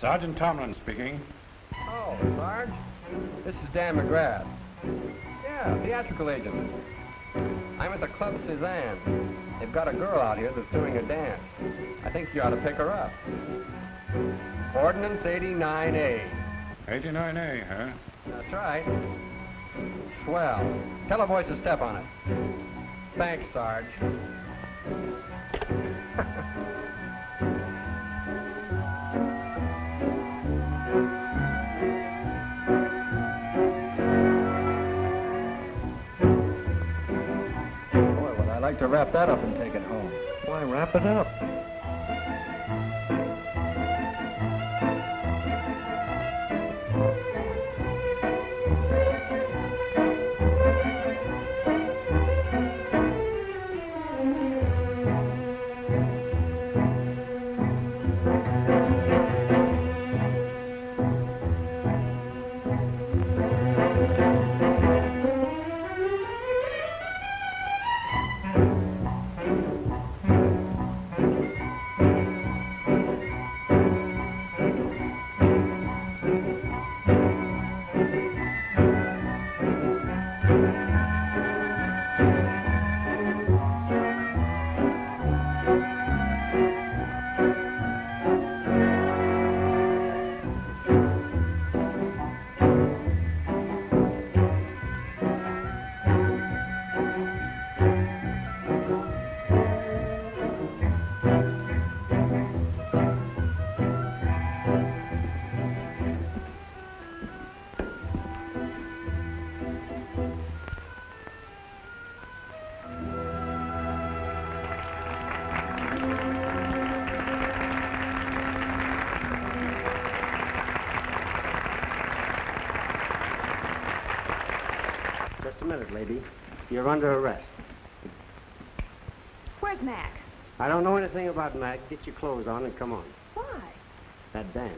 Sergeant Tomlin speaking. Oh, Sarge. This is Dan McGrath. Yeah, theatrical agent. I'm at the Club Suzanne. They've got a girl out here that's doing a dance. I think you ought to pick her up. Ordinance 89A. 89A, huh? That's right. Swell. Tell the boys to step on it. Thanks, Sarge. Boy, would I like to wrap that up and take it home. Why wrap it up? Just a minute, lady. You're under arrest. Where's Mac? I don't know anything about Mac. Get your clothes on and come on. Why? That dance.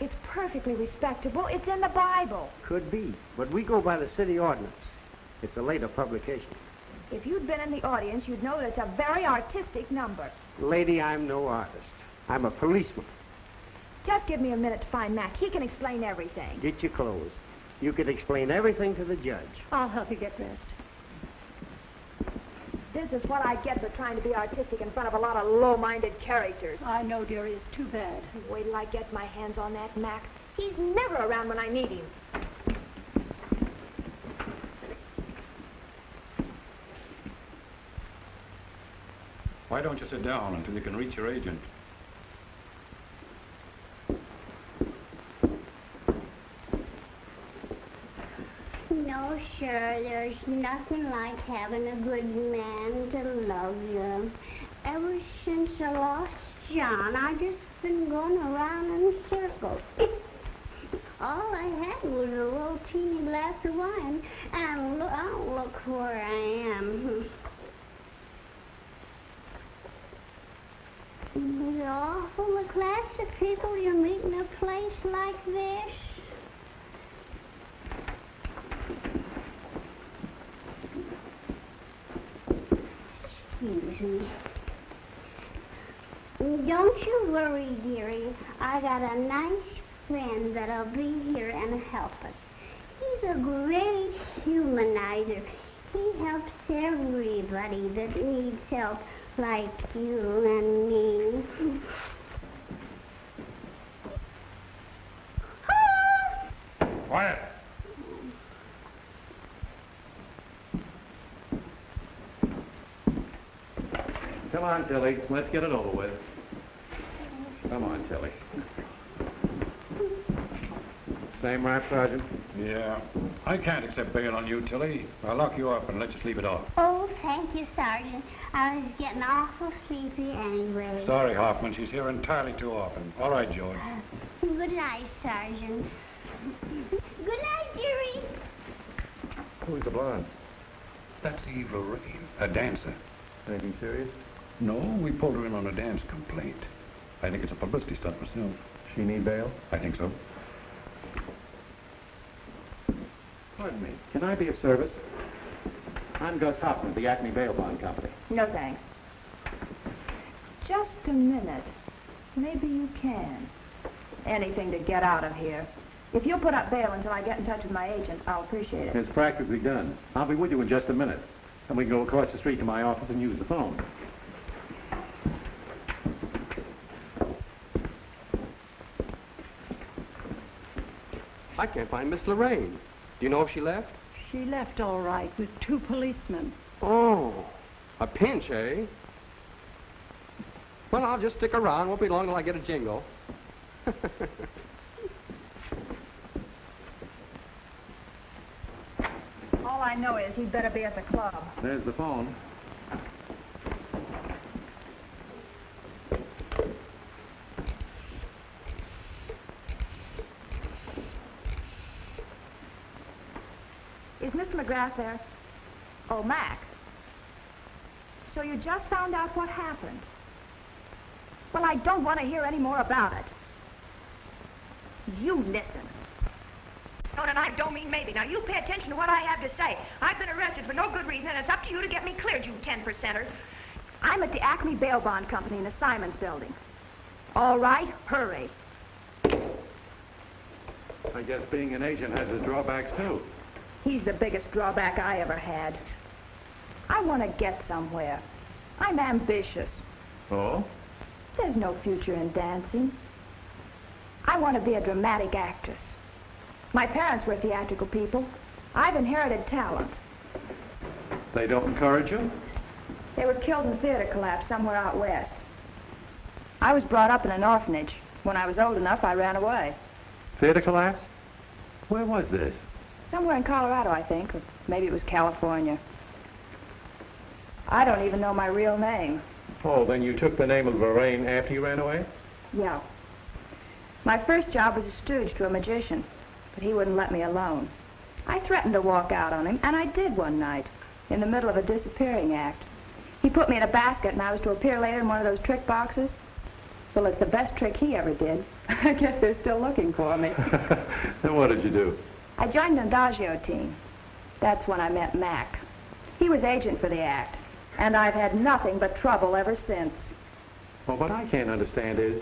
It's perfectly respectable. It's in the Bible. Could be, but we go by the city ordinance. It's a later publication. If you'd been in the audience, you'd know that it's a very artistic number. Lady, I'm no artist. I'm a policeman. Just give me a minute to find Mac. He can explain everything. Get your clothes. You could explain everything to the judge. I'll help you get dressed. This is what I get for trying to be artistic in front of a lot of low-minded characters. I know, dearie, it's too bad. Wait till I get my hands on that Mac. He's never around when I need him. Why don't you sit down until you can reach your agent? No, sure, there's nothing like having a good man to love you. Ever since I lost John, I've just been going around in circles. All I had was a little teeny glass of wine, and look where I am. It's awful, the class of people you meet in a place like this. Excuse me. Don't you worry, dearie. I got a nice friend that'll be here and help us. He's a great humanizer. He helps everybody that needs help, like you and me. Quiet. Come on, Tilly. Let's get it over with. Come on, Tilly. Same right, Sergeant? Yeah. I can't accept bail on you, Tilly. I'll lock you up and let you sleep it off. Oh, thank you, Sergeant. I was getting awful sleepy anyway. Sorry, Hoffman. She's here entirely too often. All right, George. Good night, Sergeant. Good night, dearie. Who's the blonde? That's Eve Lorraine, a dancer. Anything serious? No, we pulled her in on a dance complaint. I think it's a publicity stunt myself. She need bail? I think so. Pardon me. Can I be of service? I'm Gus Hoffman, the Acme Bail Bond Company. No, thanks. Just a minute. Maybe you can. Anything to get out of here. If you'll put up bail until I get in touch with my agent, I'll appreciate it. It's practically done. I'll be with you in just a minute. And we can go across the street to my office and use the phone. I can't find Miss Lorraine. Do you know if she left? She left all right with 2 policemen. Oh, a pinch, eh? Well, I'll just stick around. Won't be long till I get a jingle. All I know is he'd better be at the club. There's the phone. Is Mr. McGrath there? Oh, Mac. So you just found out what happened? Well, I don't want to hear any more about it. You listen. No, and I don't mean maybe. Now, you pay attention to what I have to say. I've been arrested for no good reason, and it's up to you to get me cleared, you 10%er. I'm at the Acme Bail Bond Company in the Simons building. All right, hurry. I guess being an agent has its drawbacks, too. He's the biggest drawback I ever had. I want to get somewhere. I'm ambitious. Oh? There's no future in dancing. I want to be a dramatic actress. My parents were theatrical people. I've inherited talent. They don't encourage you? They were killed in a theater collapse somewhere out west. I was brought up in an orphanage. When I was old enough, I ran away. Theater collapse? Where was this? Somewhere in Colorado, I think, or maybe it was California. I don't even know my real name. Oh, then you took the name of Lorraine after you ran away? Yeah. My first job was a stooge to a magician, but he wouldn't let me alone. I threatened to walk out on him, and I did one night, in the middle of a disappearing act. He put me in a basket, and I was to appear later in one of those trick boxes. Well, it's the best trick he ever did. I guess they're still looking for me. Then what did you do? I joined an Adagio team. That's when I met Mac. He was agent for the act, and I've had nothing but trouble ever since. Well, what I can't understand is,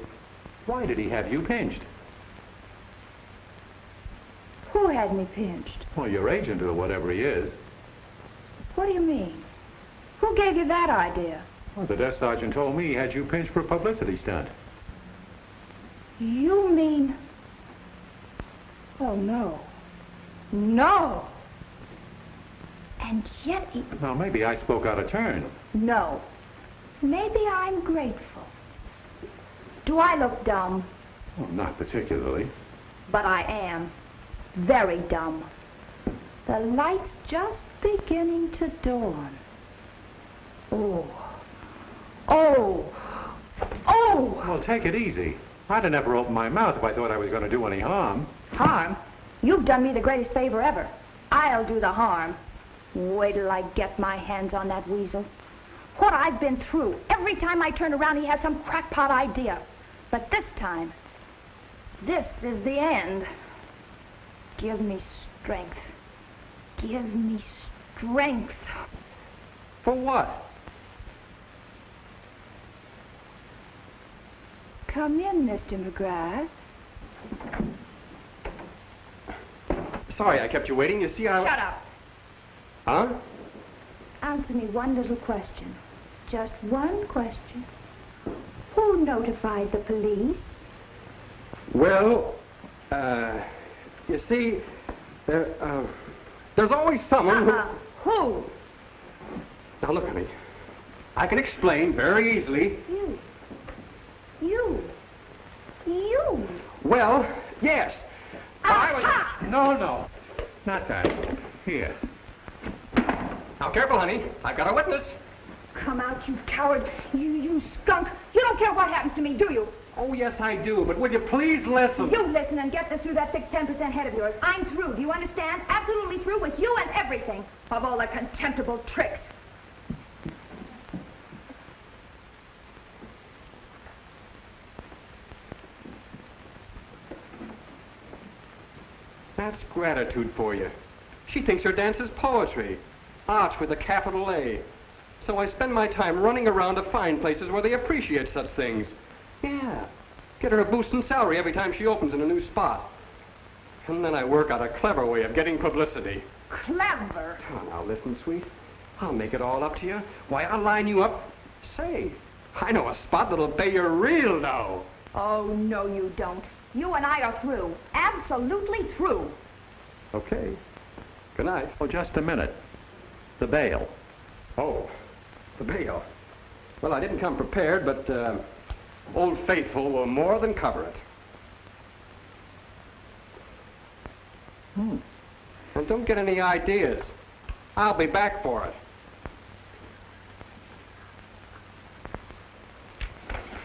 why did he have you pinched? Who had me pinched? Well, your agent or whatever he is. What do you mean? Who gave you that idea? Well, the desk sergeant told me he had you pinched for a publicity stunt. You mean... Oh, no. No! And yet he... Now, maybe I spoke out of turn. No. Maybe I'm grateful. Do I look dumb? Well, not particularly. But I am. Very dumb. The light's just beginning to dawn. Oh. Oh. Oh! Well, take it easy. I'd have never opened my mouth if I thought I was going to do any harm. Harm? You've done me the greatest favor ever. I'll do the harm. Wait till I get my hands on that weasel. What I've been through. Every time I turn around, he has some crackpot idea. But this time, this is the end. Give me strength. Give me strength. For what? Come in, Mr. McGrath. Sorry I kept you waiting. You see, I... Shut up. Huh? Answer me one little question. Just one question. Who notified the police? Well, you see, there's always someone Who? Now, look, honey. I can explain very easily. You. Well, yes. I was... No. Not that. Here. Now, careful, honey. I've got a witness. Come out, you coward. You skunk. You don't care what happens to me, do you? Oh, yes, I do. But will you please listen? You listen and get this through that thick 10% head of yours. I'm through. Do you understand? Absolutely through with you and everything. Of all the contemptible tricks. That's gratitude for you. She thinks her dance is poetry. Art with a capital A. So I spend my time running around to find places where they appreciate such things. Yeah. Get her a boost in salary every time she opens in a new spot. And then I work out a clever way of getting publicity. Clever. Oh, now listen, sweet. I'll make it all up to you. Why, I'll line you up. Say, I know a spot that'll pay you real dough. Oh, no, you don't. You and I are through. Absolutely through. Okay. Good night. Oh, just a minute. The bail. Oh, the bail. Well, I didn't come prepared, but Old Faithful will more than cover it. And don't get any ideas. I'll be back for it.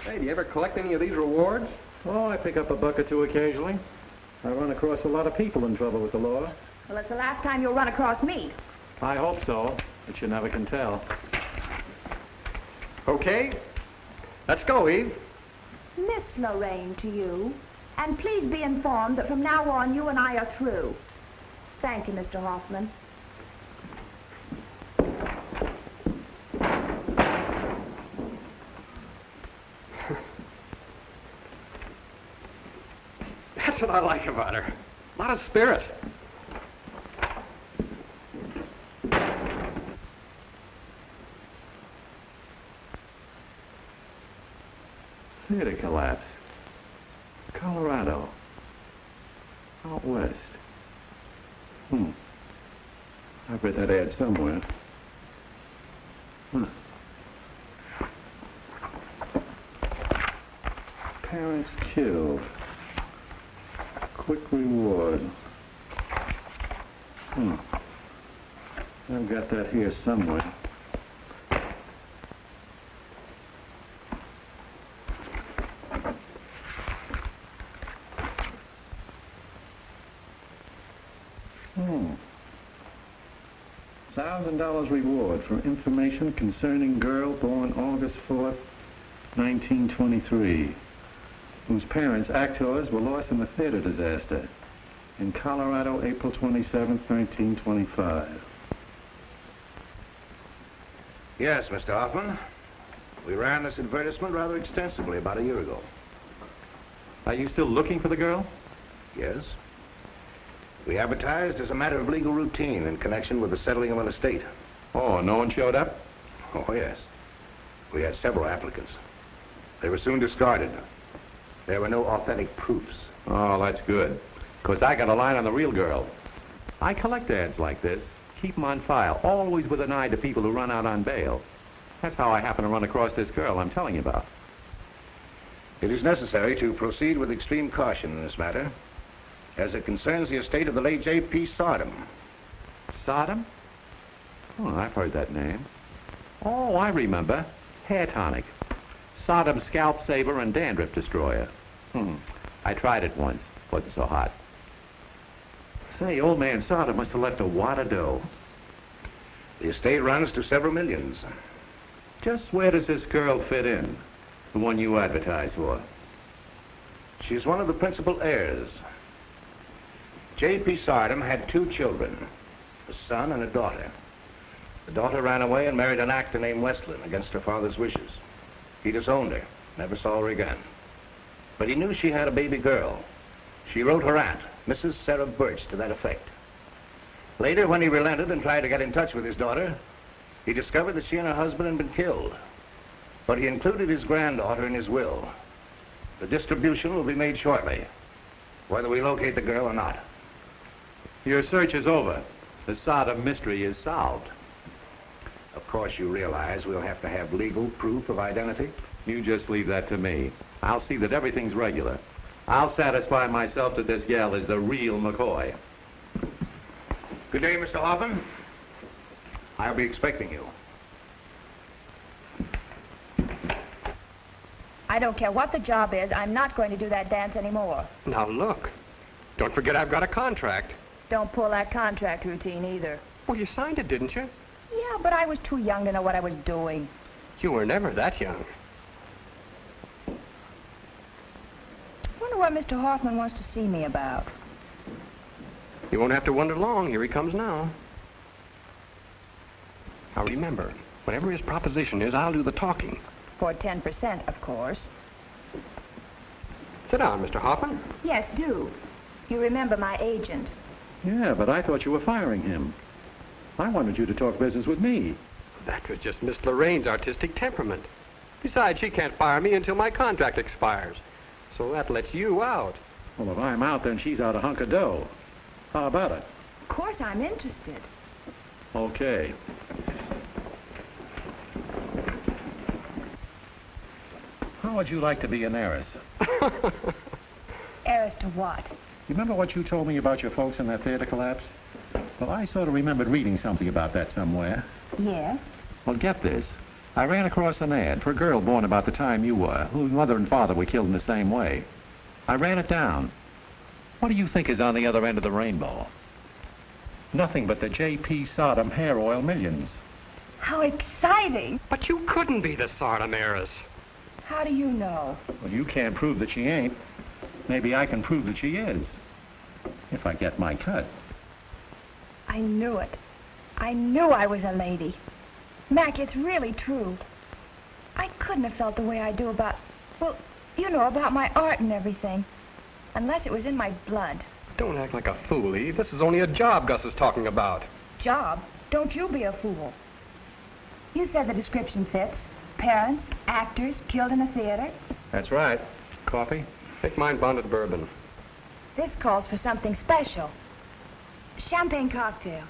Hey, do you ever collect any of these rewards? Oh, I pick up a buck or two occasionally. I run across a lot of people in trouble with the law. Well, it's the last time you'll run across me. I hope so, but you never can tell. Okay. Let's go, Eve. Miss Lorraine to you. And please be informed that from now on, you and I are through. Thank you, Mr. Hoffman. That's what I like about her. A lot of spirit. Theater collapse. Colorado. Out west. I've read that ad somewhere. Parents killed. Quick reward. I've got that here somewhere. $1,000 reward for information concerning girl born August 4th, 1923, whose parents, actors, were lost in the theater disaster in Colorado, April 27th, 1925. Yes, Mr. Hoffman. We ran this advertisement rather extensively about a year ago. Are you still looking for the girl? Yes. We advertised as a matter of legal routine in connection with the settling of an estate. Oh, no one showed up? Oh, yes. We had several applicants. They were soon discarded. There were no authentic proofs. Oh, that's good. Because I got a line on the real girl. I collect ads like this, keep them on file, always with an eye to people who run out on bail. That's how I happen to run across this girl I'm telling you about. It is necessary to proceed with extreme caution in this matter, as it concerns the estate of the late J.P. Sodom. Sodom? Oh, I've heard that name. Oh, I remember. Hair tonic. Sodom scalp saver and dandruff destroyer. I tried it once. Wasn't so hot. Say, old man Sodom must have left a wad of dough. The estate runs to several millions. Just where does this girl fit in? The one you advertise for? She's one of the principal heirs. J.P. Sodom had 2 children, a son and a daughter. The daughter ran away and married an actor named Westland against her father's wishes. He disowned her, never saw her again. But he knew she had a baby girl. She wrote her aunt, Mrs. Sarah Birch, to that effect. Later, when he relented and tried to get in touch with his daughter, he discovered that she and her husband had been killed. But he included his granddaughter in his will. The distribution will be made shortly, whether we locate the girl or not. Your search is over. The Sodom mystery is solved. Of course, you realize we'll have to have legal proof of identity. You just leave that to me. I'll see that everything's regular. I'll satisfy myself that this gal is the real McCoy. Good day, Mr. Hoffman. I'll be expecting you. I don't care what the job is. I'm not going to do that dance anymore. Now, look. Don't forget I've got a contract. Don't pull that contract routine either. Well, you signed it, didn't you? Yeah, but I was too young to know what I was doing. You were never that young. Wonder what Mr. Hoffman wants to see me about. You won't have to wonder long. Here he comes now. Now, remember, whatever his proposition is, I'll do the talking. For 10%, of course. Sit down, Mr. Hoffman. Yes, do. You remember my agent. Yeah, but I thought you were firing him. I wanted you to talk business with me. That was just Miss Lorraine's artistic temperament. Besides, she can't fire me until my contract expires. So that lets you out. Well, if I'm out, then she's out a hunk of dough. How about it? Of course I'm interested. Okay. How would you like to be an heiress? Heiress to what? You remember what you told me about your folks in that theater collapse? Well, I sort of remembered reading something about that somewhere. Yes. Well, get this. I ran across an ad for a girl born about the time you were, whose mother and father were killed in the same way. I ran it down. What do you think is on the other end of the rainbow? Nothing but the J.P. Sodom hair oil millions. How exciting! But you couldn't be the Sodom heiress. How do you know? Well, you can't prove that she ain't. Maybe I can prove that she is. If I get my cut. I knew it. I knew I was a lady. Mac, it's really true. I couldn't have felt the way I do about, well, you know, about my art and everything. Unless it was in my blood. Don't act like a fool, Eve. This is only a job Gus is talking about. Job? Don't you be a fool. You said the description fits. Parents, actors, killed in a theater. That's right. Coffee? Take mine bonded bourbon. This calls for something special. Champagne cocktail.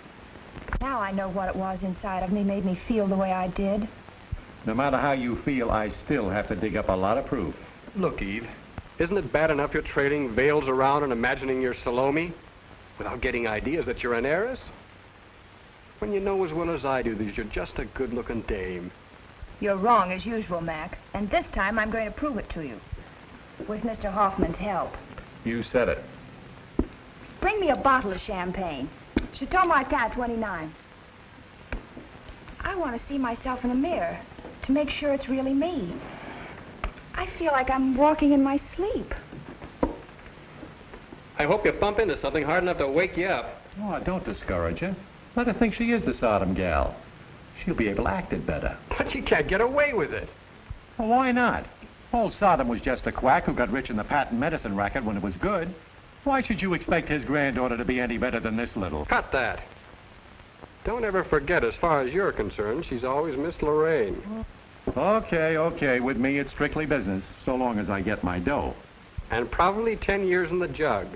Now I know what it was inside of me made me feel the way I did. No matter how you feel, I still have to dig up a lot of proof. Look, Eve, isn't it bad enough you're trading veils around and imagining you're Salome without getting ideas that you're an heiress? When you know as well as I do that you're just a good-looking dame. You're wrong as usual, Mac. And this time I'm going to prove it to you. With Mr. Hoffman's help. You said it. Bring me a bottle of champagne. Chateau Martin 29. I want to see myself in a mirror to make sure it's really me. I feel like I'm walking in my sleep. I hope you bump into something hard enough to wake you up. Oh, don't discourage her. Let her think she is the Sodom gal. She'll be able to act it better. But you can't get away with it. Well, why not? Old Sodom was just a quack who got rich in the patent medicine racket when it was good. Why should you expect his granddaughter to be any better than this little? Cut that. Don't ever forget, as far as you're concerned, she's always Miss Lorraine. Okay. With me, it's strictly business, so long as I get my dough. And probably 10 years in the jug.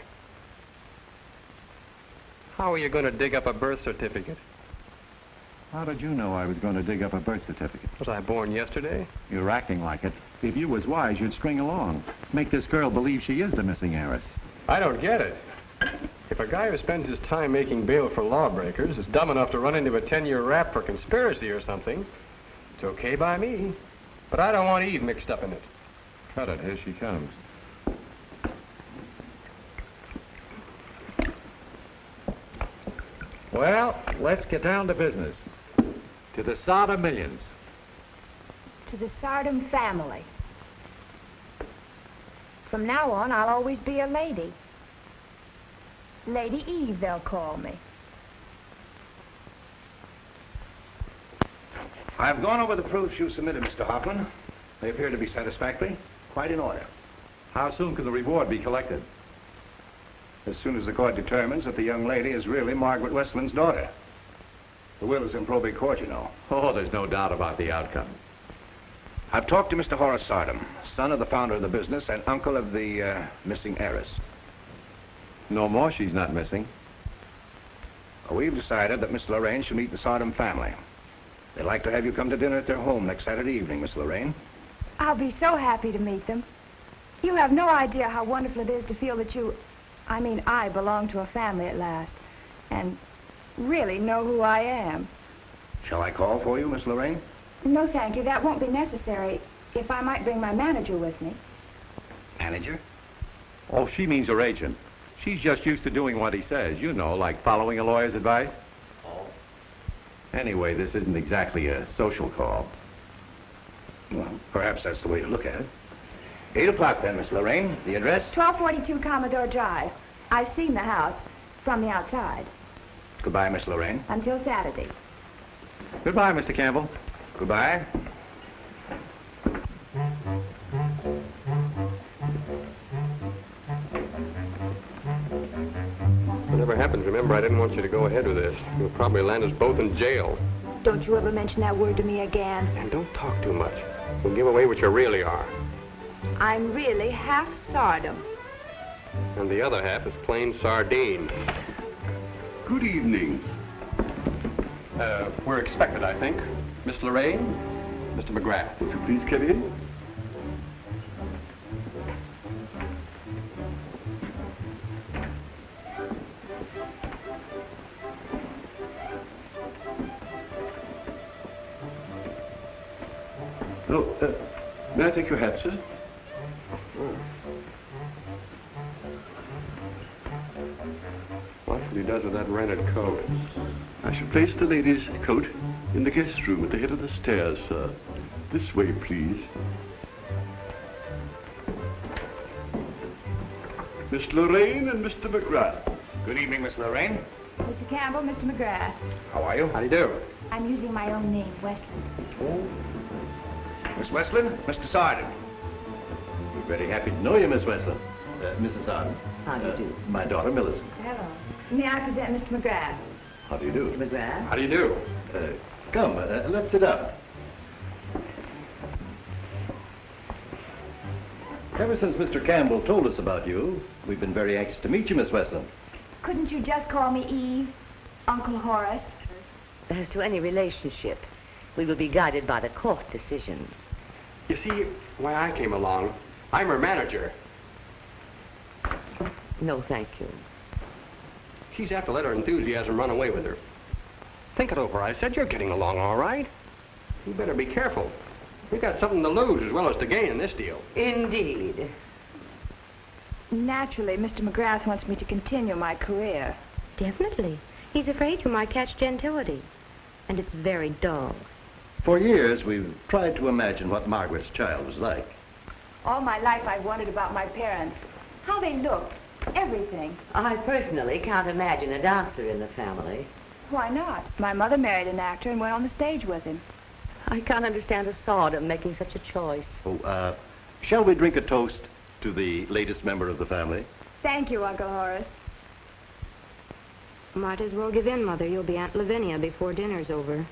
How are you going to dig up a birth certificate? How did you know I was going to dig up a birth certificate? Was I born yesterday? You're acting like it. If you was wise, you'd string along. Make this girl believe she is the missing heiress. I don't get it. If a guy who spends his time making bail for lawbreakers is dumb enough to run into a 10-year rap for conspiracy or something, it's okay by me. But I don't want Eve mixed up in it. Cut it. Here she comes. Well, let's get down to business. To the Sodom millions. To the Sodom family. From now on, I'll always be a lady. Lady Eve, they'll call me. I've gone over the proofs you submitted, Mr. Hoffman. They appear to be satisfactory. Quite in order. How soon can the reward be collected? As soon as the court determines that the young lady is really Margaret Westland's daughter. The will is in probate court, you know. Oh, there's no doubt about the outcome. I've talked to Mr. Horace Sodom, son of the founder of the business and uncle of the missing heiress. No more she's not missing. Well, we've decided that Miss Lorraine should meet the Sodom family. They'd like to have you come to dinner at their home next Saturday evening, Miss Lorraine. I'll be so happy to meet them. You have no idea how wonderful it is to feel that I belong to a family at last. And really know who I am. Shall I call for you, Miss Lorraine? No, thank you. That won't be necessary. If I might bring my manager with me. Manager? Oh, she means her agent. She's just used to doing what he says, you know, like following a lawyer's advice. Oh. Anyway, this isn't exactly a social call. Well, perhaps that's the way to look at it. 8 o'clock then, Miss Lorraine. The address? 1242 Commodore Drive. I've seen the house from the outside. Goodbye, Miss Lorraine. Until Saturday. Goodbye, Mr. Campbell. Goodbye. whatever happens, remember, I didn't want you to go ahead with this. You'll probably land us both in jail. Don't you ever mention that word to me again. And don't talk too much. You'll give away what you really are. I'm really half Sodom. And the other half is plain sardine. Good evening. We're expected, I think. Miss Lorraine, Mr. McGrath. Would you please come in? Oh, may I take your hat, sir? Watch what he does with that rented coat. I shall place the lady's coat in the guest room at the head of the stairs, sir. This way, please. Miss Lorraine and Mr. McGrath. Good evening, Miss Lorraine. Mr. Campbell, Mr. McGrath. How are you? How do you do? I'm using my own name, Westland. Miss Westland, Mr. Sargent. We're very happy to know you, Miss Westland. Mrs. Arden. How do you do? My daughter, Millicent. Hello. May I present Mr. McGrath? How do you do? Mr. McGrath? How do you do? Come, let's sit down. Ever since Mr. Campbell told us about you, we've been very anxious to meet you, Miss Westland. Couldn't you just call me Eve, Uncle Horace? As to any relationship, we will be guided by the court decision. You see, why I came along, I'm her manager. No, thank you. She's after let her enthusiasm run away with her. Think it over. I said you're getting along all right. You better be careful. We got something to lose as well as to gain in this deal. Indeed. Naturally, Mr. McGrath wants me to continue my career. Definitely. He's afraid you might catch gentility. And it's very dull. For years, we've tried to imagine what Margaret's child was like. All my life I've wondered about my parents. How they looked. Everything. I personally can't imagine a dancer in the family. Why not? My mother married an actor and went on the stage with him. I can't understand a Sodom making such a choice. Oh, shall we drink a toast to the latest member of the family? Thank you, Uncle Horace. Might as well give in, Mother. You'll be Aunt Lavinia before dinner's over.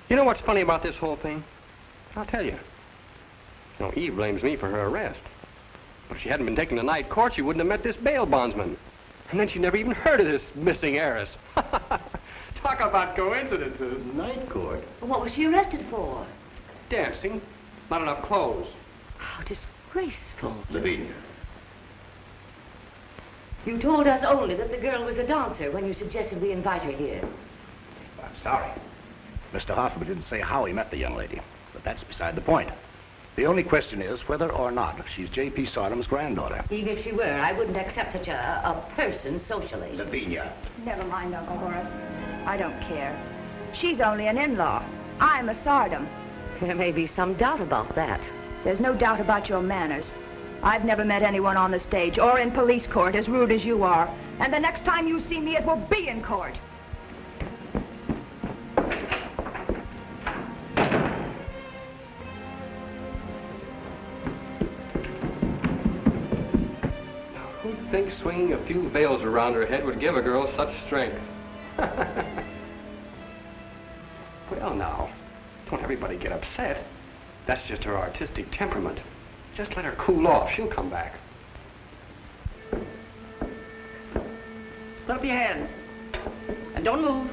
You know what's funny about this whole thing? I'll tell you. You know, Eve blames me for her arrest. If she hadn't been taken to night court, she wouldn't have met this bail bondsman. And then she never even heard of this missing heiress. Talk about coincidences. Night court? What was she arrested for? Dancing. Not enough clothes. How disgraceful. Lavinia. You told us only that the girl was a dancer when you suggested we invite her here. I'm sorry. Mr. Hoffman didn't say how he met the young lady, but that's beside the point. The only question is whether or not she's J.P. Sodom's granddaughter. Even if she were, I wouldn't accept such a person socially. Lavinia. Never mind, Uncle Horace. I don't care. She's only an in-law. I'm a Sodom. There may be some doubt about that. There's no doubt about your manners. I've never met anyone on the stage or in police court as rude as you are. And the next time you see me, it will be in court. Who'd think swinging a few veils around her head would give a girl such strength? Well, now, don't everybody get upset. That's just her artistic temperament. Just let her cool off. She'll come back. Put up your hands. And don't move.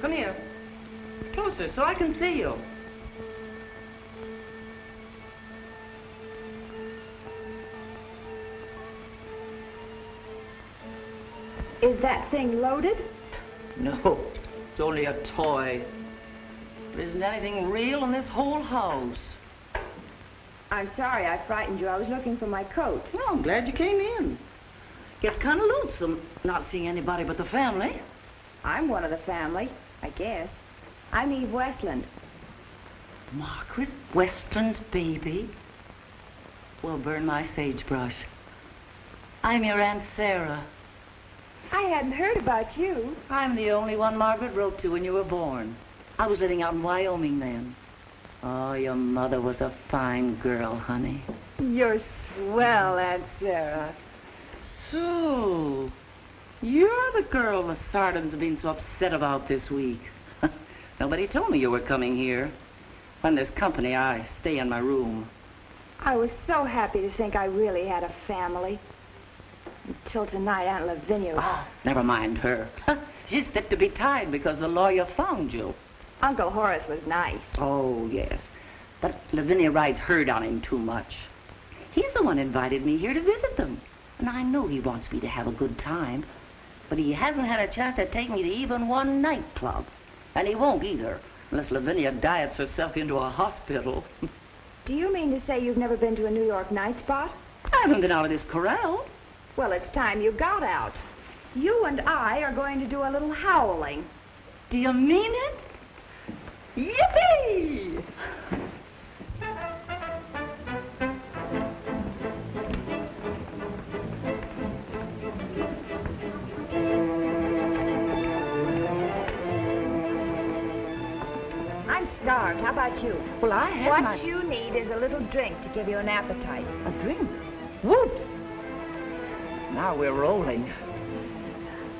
Come here. Closer so I can see you. Is that thing loaded? No, it's only a toy. There isn't anything real in this whole house. I'm sorry I frightened you. I was looking for my coat. Well, I'm glad you came in. Gets kind of lonesome not seeing anybody but the family. I'm one of the family, I guess. I'm Eve Westland. Margaret Westland's baby? Well, burn my sagebrush. I'm your Aunt Sarah. I hadn't heard about you. I'm the only one Margaret wrote to when you were born. I was living out in Wyoming then. Oh, your mother was a fine girl, honey. You're swell, Aunt Sarah. So, you're the girl the sergeant's been so upset about this week. Nobody told me you were coming here. When there's company, I stay in my room. I was so happy to think I really had a family. Until tonight, Aunt Lavinia... Oh, never mind her. She's fit to be tied because the lawyer found you. Uncle Horace was nice. Oh, yes. But Lavinia rides herd on him too much. He's the one invited me here to visit them. And I know he wants me to have a good time. But he hasn't had a chance to take me to even one nightclub. And he won't either, unless Lavinia diets herself into a hospital. Do you mean to say you've never been to a New York night spot? I haven't been out of this corral. Well, it's time you got out. You and I are going to do a little howling. Do you mean it? Yippee! I'm starved. How about you? Well, I have What you need is a little drink to give you an appetite. A drink? Whoops! Now we're rolling.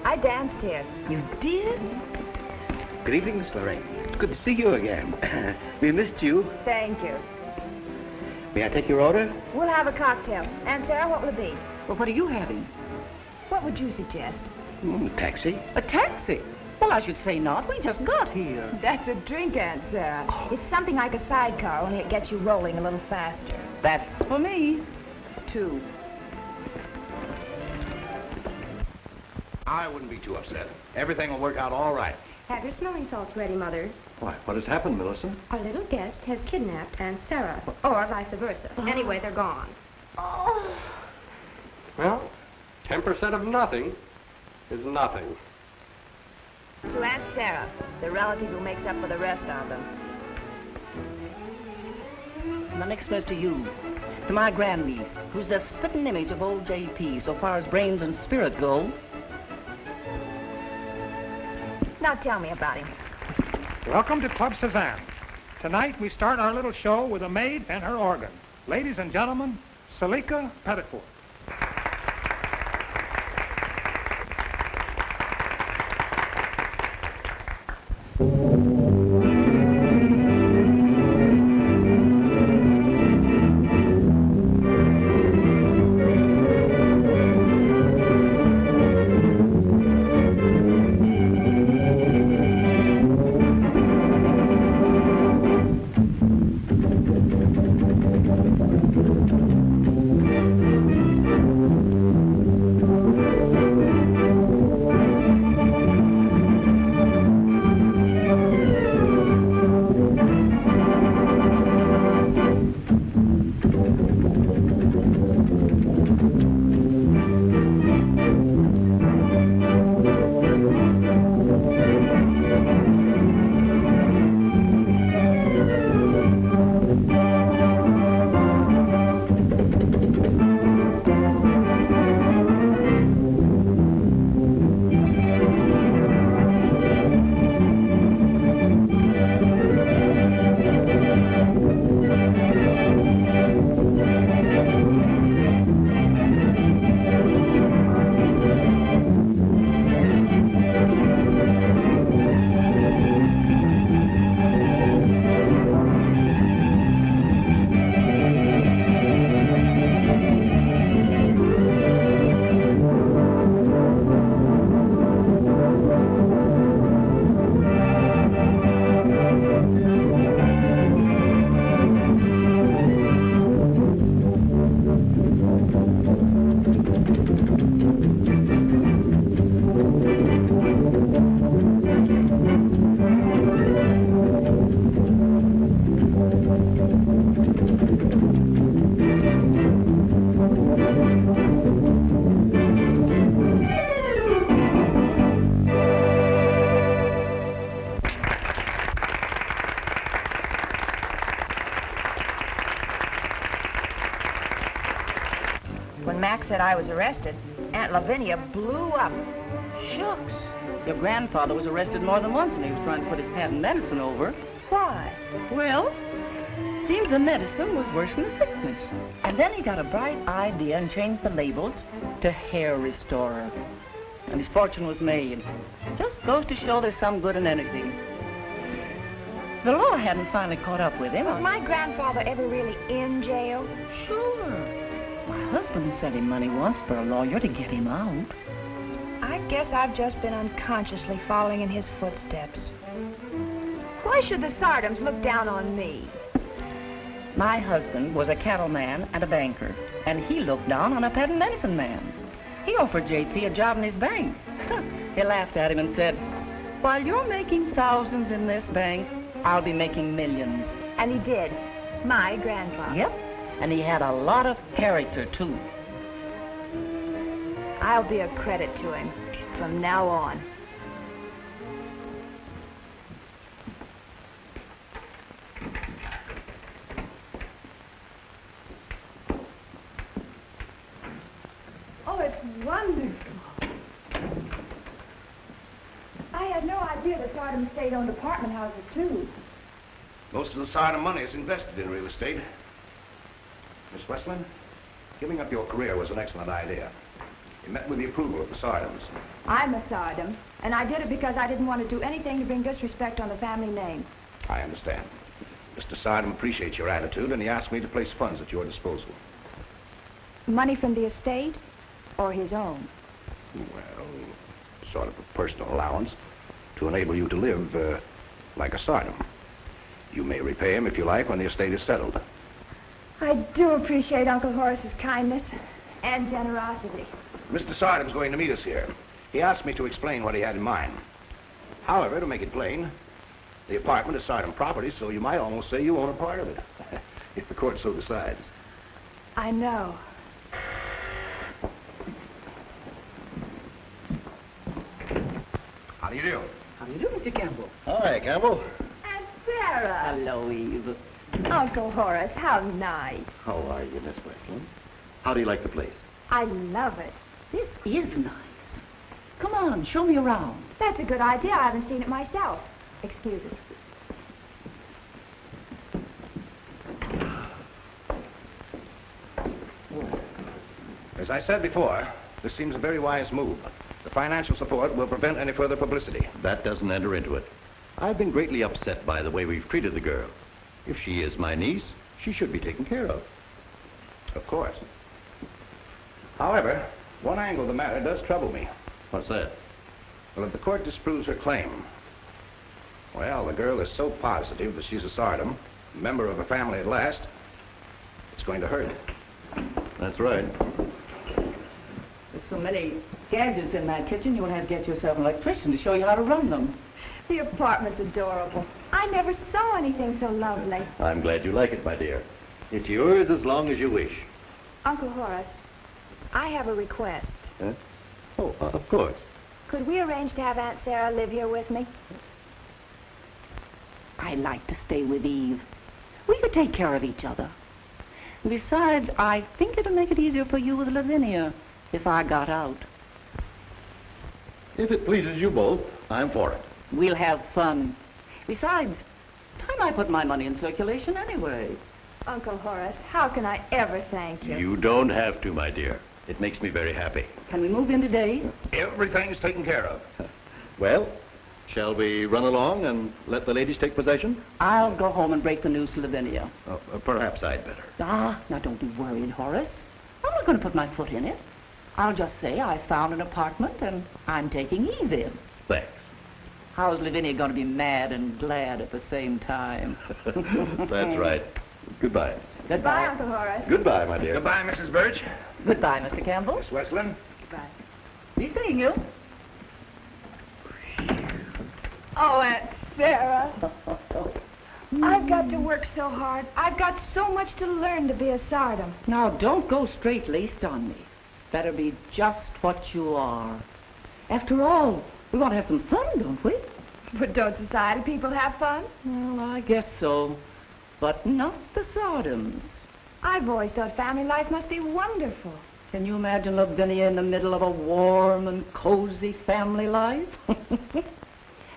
I danced here. You did? Good evening, Miss Lorraine. It's good to see you again. We missed you. Thank you. May I take your order? We'll have a cocktail. Aunt Sarah, what will it be? Well, what are you having? What would you suggest? Taxi. A taxi? Well, I should say not. We just got here. That's a drink, Aunt Sarah. It's something like a sidecar, only it gets you rolling a little faster. That's for me. 2. I wouldn't be too upset. Everything will work out all right. Have your smelling salts ready, Mother. Why, what has happened, Millicent? Our little guest has kidnapped Aunt Sarah, or vice versa. Anyway, they're gone. Well, 10% of nothing is nothing. To Aunt Sarah, the relative who makes up for the rest of them. The next verse to you. To my grandniece, who's the spitting image of old J.P. so far as brains and spirit go. Now tell me about him. Welcome to Club Cezanne. Tonight we start our little show with a maid and her organ. Ladies and gentlemen, Salika Pettiford. When Max said I was arrested, Aunt Lavinia blew up. Shucks. Your grandfather was arrested more than once and he was trying to put his patent medicine over. Why? Well, Seems the medicine was worse than the sickness. And then he got a bright idea and changed the labels to hair restorer. And his fortune was made. Just goes to show there's some good in anything. The law hadn't finally caught up with him. Was my grandfather ever really in jail? Sure. My husband sent him money once for a lawyer to get him out. I guess I've just been unconsciously following in his footsteps. Why should the Sardoms look down on me? My husband was a cattleman and a banker, and he looked down on a patent medicine man. He offered JP a job in his bank. He laughed at him and said, "While you're making thousands in this bank, I'll be making millions." And he did. My grandfather. Yep. And he had a lot of character, too. I'll be a credit to him from now on. Oh, it's wonderful. I had no idea that Sardom State owned apartment houses, too. Most of the Sardom money is invested in real estate. Miss Westland, giving up your career was an excellent idea. You met with the approval of the Sardoms. I'm a Sardom, and I did it because I didn't want to do anything to bring disrespect on the family name. I understand. Mr. Sardom appreciates your attitude, and he asked me to place funds at your disposal. Money from the estate or his own? Well, sort of a personal allowance to enable you to live like a Sardom. You may repay him if you like when the estate is settled. I do appreciate Uncle Horace's kindness and generosity. Mr. Sardom's going to meet us here. He asked me to explain what he had in mind. However, to make it plain, the apartment is Sardom property, so you might almost say you own a part of it, if the court so decides. I know. How do you do? How do you do, Mr. Campbell? Hi, Campbell. Aunt Sarah. Hello, Eve. Uncle Horace, how nice. How are you, Miss Westland? How do you like the place? I love it. This is nice. Come on, show me around. That's a good idea. I haven't seen it myself. Excuse us. As I said before, this seems a very wise move. The financial support will prevent any further publicity. That doesn't enter into it. I've been greatly upset by the way we've treated the girl. If she is my niece, she should be taken care of. Of course. However, one angle of the matter does trouble me. What's that? Well, if the court disproves her claim, well, the girl is so positive that she's a Sardom, a member of a family at last, it's going to hurt. That's right. There's so many gadgets in that kitchen, you'll have to get yourself an electrician to show you how to run them. The apartment's adorable. I never saw anything so lovely. I'm glad you like it, my dear. It's yours as long as you wish. Uncle Horace, I have a request. Huh? Oh, of course. Could we arrange to have Aunt Sarah live here with me? I'd like to stay with Eve. We could take care of each other. Besides, I think it'll make it easier for you with Lavinia if I got out. If it pleases you both, I'm for it. We'll have fun. Besides, time I put my money in circulation anyway. Uncle Horace, how can I ever thank you? You don't have to, my dear. It makes me very happy. Can we move in today? Everything's taken care of. Well, shall we run along and let the ladies take possession? I'll go home and break the news to Lavinia. Perhaps I'd better. Now don't be worried, Horace. I'm not going to put my foot in it. I'll just say I found an apartment and I'm taking Eve in. Thanks. How's Lavinia going to be mad and glad at the same time? That's right. Goodbye. Goodbye, Uncle Horace. Goodbye, my dear. Goodbye, Mrs. Birch. Goodbye, Mr. Campbell. Miss Westland. Goodbye. Be seeing you. Oh, Aunt Sarah. I've got to work so hard. I've got so much to learn to be a Sardom. Now, don't go straight-laced on me. Better be just what you are. After all, we want to have some fun, don't we? But don't society people have fun? Well, I guess so. But not the Sardoms. I've always thought family life must be wonderful. Can you imagine Lavinia in the middle of a warm and cozy family life?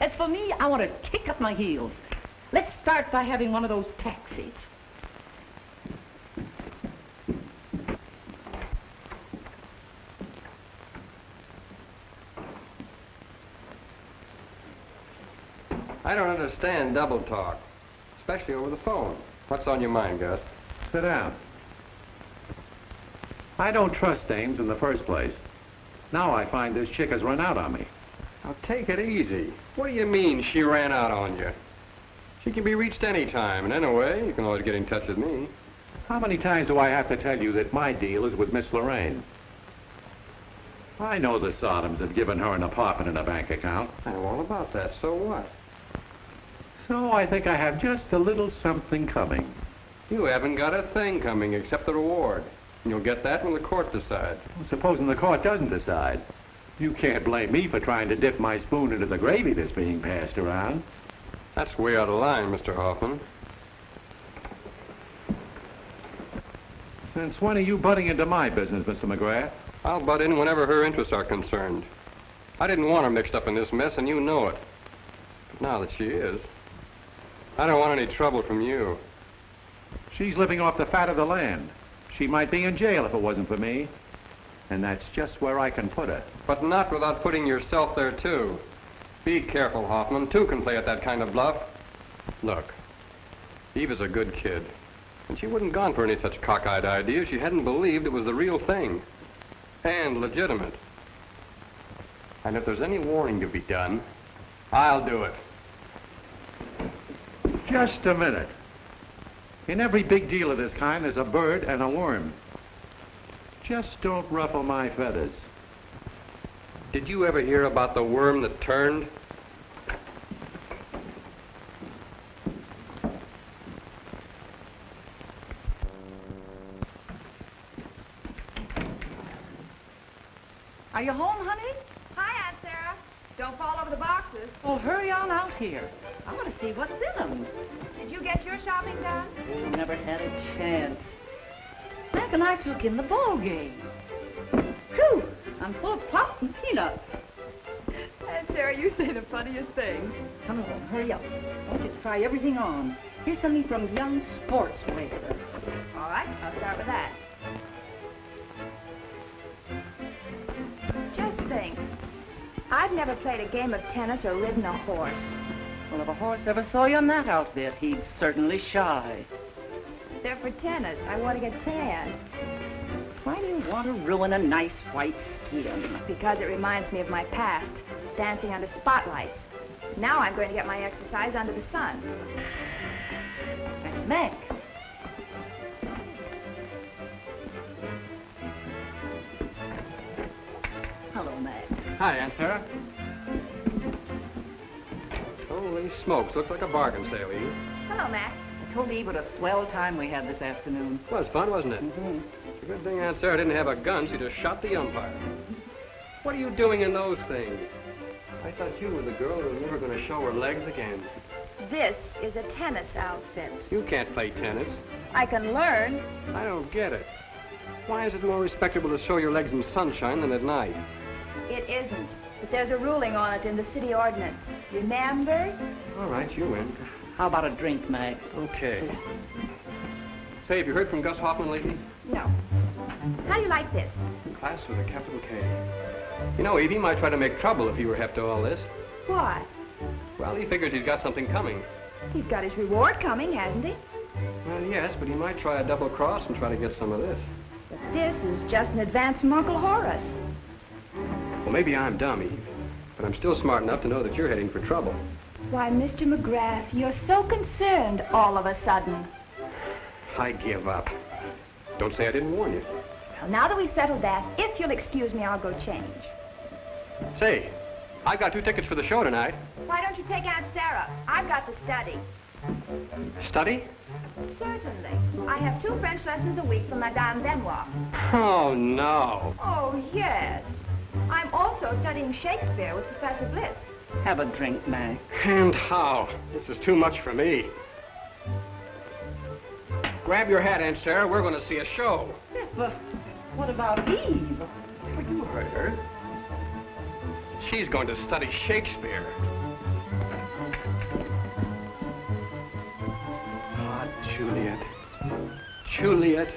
As for me, I want to kick up my heels. Let's start by having one of those taxis. I don't understand double talk, especially over the phone. What's on your mind, Gus? Sit down. I don't trust dames in the first place. Now I find this chick has run out on me. Now, take it easy. What do you mean she ran out on you? She can be reached any time, and anyway, you can always get in touch with me. How many times do I have to tell you that my deal is with Miss Lorraine? I know the Sodoms have given her an apartment and a bank account. I know all about that. So what? So I think I have just a little something coming. You haven't got a thing coming except the reward. And you'll get that when the court decides. Well, supposing the court doesn't decide. You can't blame me for trying to dip my spoon into the gravy that's being passed around. That's way out of line, Mr. Hoffman. Since when are you butting into my business, Mr. McGrath? I'll butt in whenever her interests are concerned. I didn't want her mixed up in this mess, and you know it. But now that she is, I don't want any trouble from you. She's living off the fat of the land. She might be in jail if it wasn't for me. And that's just where I can put her. But not without putting yourself there, too. Be careful, Hoffman. Two can play at that kind of bluff. Look, Eve is a good kid. And she wouldn't have gone for any such cockeyed idea if she hadn't believed it was the real thing. And legitimate. And if there's any warning to be done, I'll do it. Just a minute. In every big deal of this kind, there's a bird and a worm. Just don't ruffle my feathers. Did you ever hear about the worm that turned? Are you home, honey? Hi, Aunt Sarah. Don't fall over the boxes. Well, hurry on out here. I want to see what's in them. Did you get your shopping done? Oh, never had a chance. Mac and I took in the ball game. Phew! I'm full of pop and peanuts. Aunt Sarah, you say the funniest things. Come on, hurry up. I want you to try everything on. Here's something from Young Sports Racer. All right, I'll start with that. Just think. I've never played a game of tennis or ridden a horse. Well, if a horse ever saw you in that outfit, he'd certainly shy. They're for tennis. I want to get tan. Why do you want to ruin a nice white skin? Because it reminds me of my past, dancing under spotlights. Now I'm going to get my exercise under the sun. That's Mac. Hello, Mac. Hi, Aunt Sarah. Holy smokes, looks like a bargain sale, Eve. Hello, Mac. I told Eve what a swell time we had this afternoon. It was fun, wasn't it? Mm-hmm. It's a good thing Aunt Sarah didn't have a gun. She just shot the umpire. What are you doing in those things? I thought you were the girl who was never going to show her legs again. This is a tennis outfit. You can't play tennis. I can learn. I don't get it. Why is it more respectable to show your legs in sunshine than at night? It isn't. But there's a ruling on it in the city ordinance. Remember? All right, you win. How about a drink, Mac? Okay. Say, have you heard from Gus Hoffman lately? No. How do you like this? Class with a capital K. You know, Evie might try to make trouble if he were hep to all this. Why? Well, he figures he's got something coming. He's got his reward coming, hasn't he? Well, yes, but he might try a double cross and try to get some of this. But this is just an advance from Uncle Horace. Well, maybe I'm dumb, Eve, but I'm still smart enough to know that you're heading for trouble. Why, Mr. McGrath, you're so concerned all of a sudden. I give up. Don't say I didn't warn you. Well, now that we've settled that, if you'll excuse me, I'll go change. Say, I got 2 tickets for the show tonight. Why don't you take Aunt Sarah? I've got to study. Study? Certainly. I have 2 French lessons a week from Madame Benoit. Oh, no. Oh, yes. I'm also studying Shakespeare with Professor Bliss. Have a drink, Mac. And how? This is too much for me. Grab your hat, Aunt Sarah. We're going to see a show. Yes, but what about Eve? Well, you heard her. She's going to study Shakespeare. Ah, Juliet. Juliet,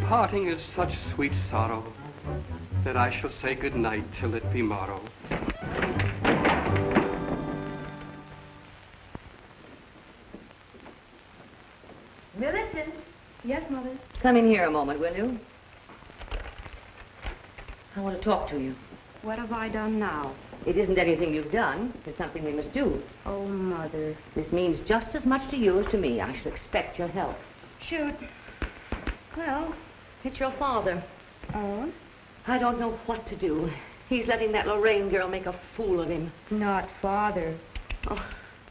parting is such sweet sorrow that I shall say good night till it be morrow. Millicent. Yes, Mother? Come in here a moment, will you? I want to talk to you. What have I done now? It isn't anything you've done. It's something we must do. Oh, Mother. This means just as much to you as to me. I shall expect your help. Shoot. Well, it's your father. Oh? I don't know what to do. He's letting that Lorraine girl make a fool of him. Not Father. Oh,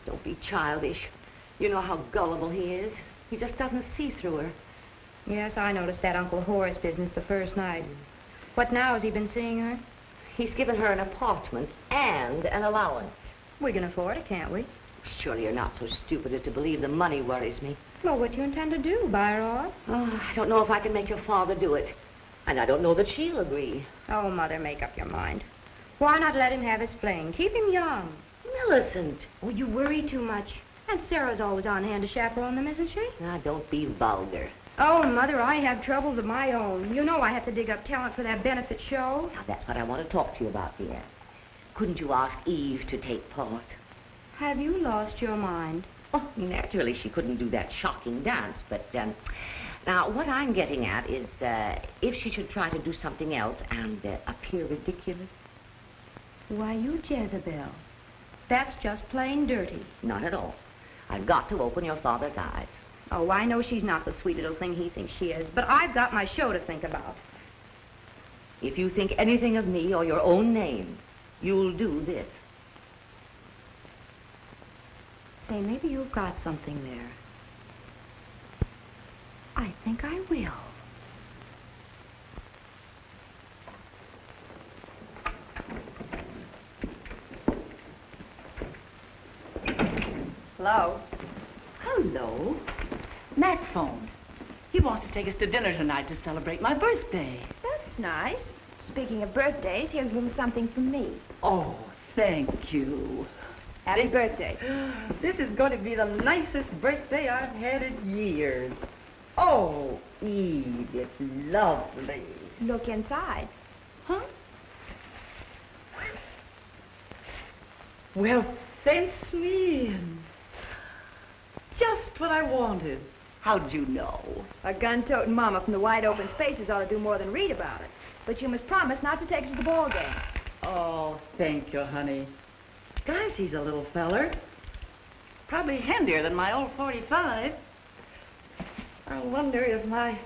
don't be childish. You know how gullible he is. He just doesn't see through her. Yes, I noticed that Uncle Horace business the first night. What now? Has he been seeing her? He's given her an apartment and an allowance. We can afford it, can't we? Surely you're not so stupid as to believe the money worries me. Well, what do you intend to do? Buy her off? Oh, I don't know if I can make your father do it. And I don't know that she'll agree. Oh, Mother, make up your mind. Why not let him have his fling? Keep him young. Millicent. Oh, you worry too much. And Sarah's always on hand to chaperone them, isn't she? Now, don't be vulgar. Oh, Mother, I have troubles of my own. You know I have to dig up talent for that benefit show. Now, that's what I want to talk to you about, dear. Couldn't you ask Eve to take part? Have you lost your mind? Oh, naturally, she couldn't do that shocking dance, but, now, what I'm getting at is, if she should try to do something else and appear ridiculous. Why, you Jezebel. That's just plain dirty. Not at all. I've got to open your father's eyes. Oh, I know she's not the sweet little thing he thinks she is, but I've got my show to think about. If you think anything of me or your own name, you'll do this. Say, maybe you've got something there. I think I will. Hello? Hello. Matt phoned. He wants to take us to dinner tonight to celebrate my birthday. That's nice. Speaking of birthdays, here's a little something from me. Oh, thank you. Happy birthday. This is going to be the nicest birthday I've had in years. Oh, Eve, it's lovely. Look inside. Huh? Well, fence me in. Just what I wanted. How'd you know? A gun-toting mama from the wide open spaces ought to do more than read about it. But you must promise not to take us to the ball game. Oh, thank you, honey. Gosh, he's a little feller. Probably handier than my old 45. I wonder if my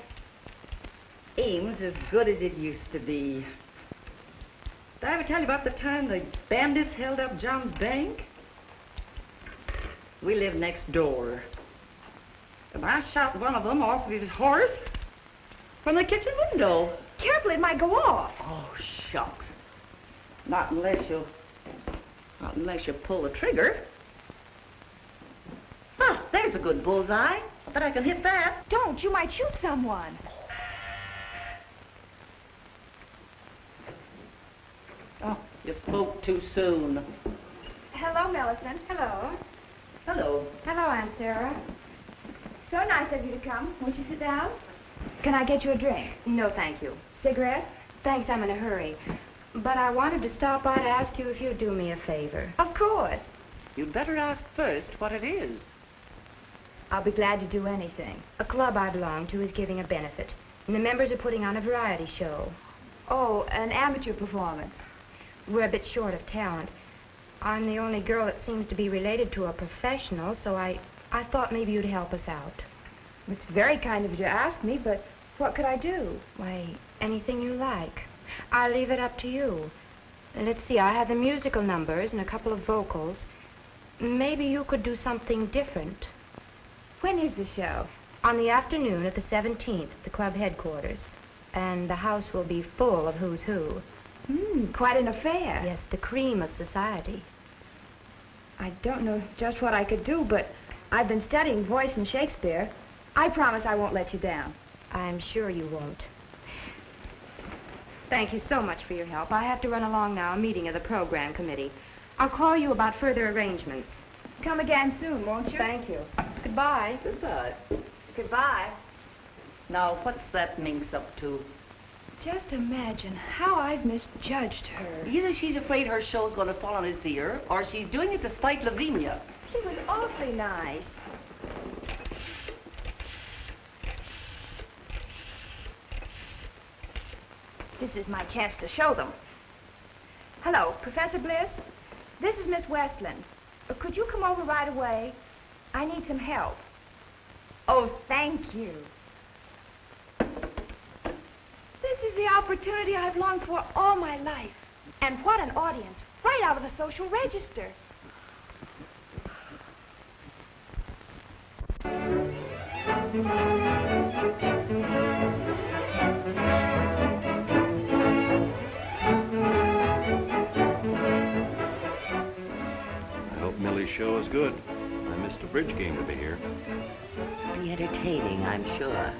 aim's as good as it used to be. Did I ever tell you about the time the bandits held up John's bank? We live next door. And I shot one of them off with his horse from the kitchen window. Careful, it might go off. Oh, shucks. Not unless you pull the trigger. Ah, there's a good bullseye. I bet I can hit that. Don't, you might shoot someone. Oh, you spoke too soon. Hello, Millicent. Hello. Hello. Hello, Aunt Sarah. So nice of you to come. Won't you sit down? Can I get you a drink? No, thank you. Cigarette? Thanks, I'm in a hurry. But I wanted to stop by to ask you if you'd do me a favor. Of course. You'd better ask first what it is. I'll be glad to do anything. A club I belong to is giving a benefit, and the members are putting on a variety show. Oh, an amateur performance. We're a bit short of talent. I'm the only girl that seems to be related to a professional, so I thought maybe you'd help us out. It's very kind of you to ask me, but what could I do? Why, anything you like. I'll leave it up to you. Let's see, I have the musical numbers and a couple of vocals. Maybe you could do something different. When is the show? On the afternoon of the 17th at the club headquarters. And the house will be full of who's who. Quite an affair. Yes, the cream of society. I don't know just what I could do, but I've been studying voice and Shakespeare. I promise I won't let you down. I'm sure you won't. Thank you so much for your help. I have to run along now, a meeting of the program committee. I'll call you about further arrangements. Come again soon, won't you? Thank you. Goodbye. Goodbye. Goodbye. Now, what's that minx up to? Just imagine how I've misjudged her. Either she's afraid her show's going to fall on his ear, or she's doing it to spite Lavinia. She was awfully nice. This is my chance to show them. Hello, Professor Bliss. This is Miss Westland. Could you come over right away? I need some help. Oh, thank you. This is the opportunity I've longed for all my life. And what an audience, right out of the social register. I hope Millie's show is good. I missed a bridge game to be here. Be entertaining, I'm sure.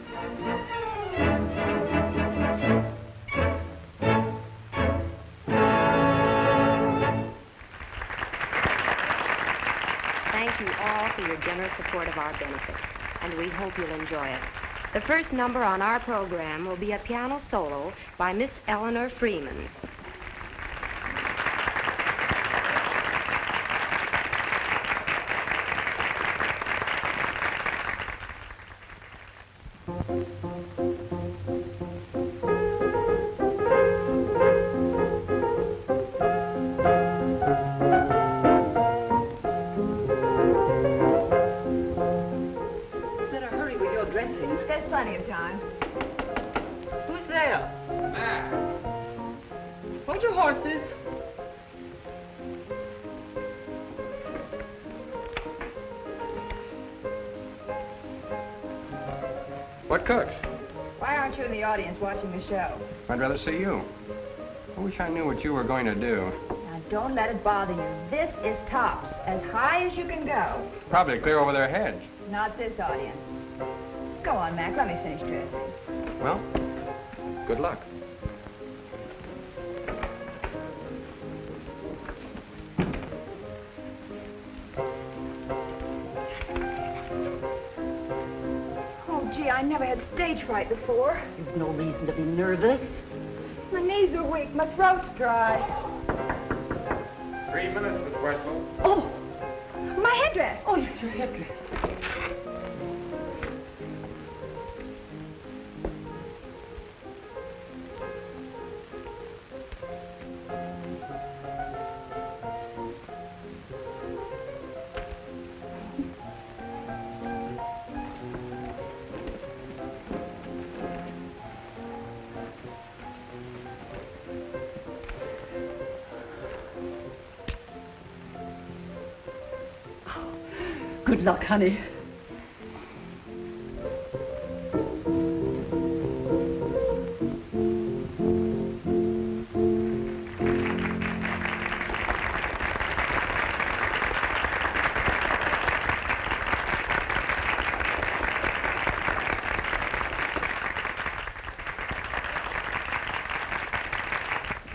Thank you all for your generous support of our benefit, and we hope you'll enjoy it. The first number on our program will be a piano solo by Miss Eleanor Freeman. There's plenty of time. Who's there? Hold your horses. What cooks? Why aren't you in the audience watching the show? I'd rather see you. I wish I knew what you were going to do. Now, don't let it bother you. This is tops, as high as you can go. Probably clear over their heads. Not this audience. Go on, Mac. Let me finish dressing. Well, good luck. Oh, gee, I never had stage fright before. You've no reason to be nervous. My knees are weak. My throat's dry. 3 minutes, Miss Westland. Oh, my headdress. Oh, it's your headdress. Good luck, honey.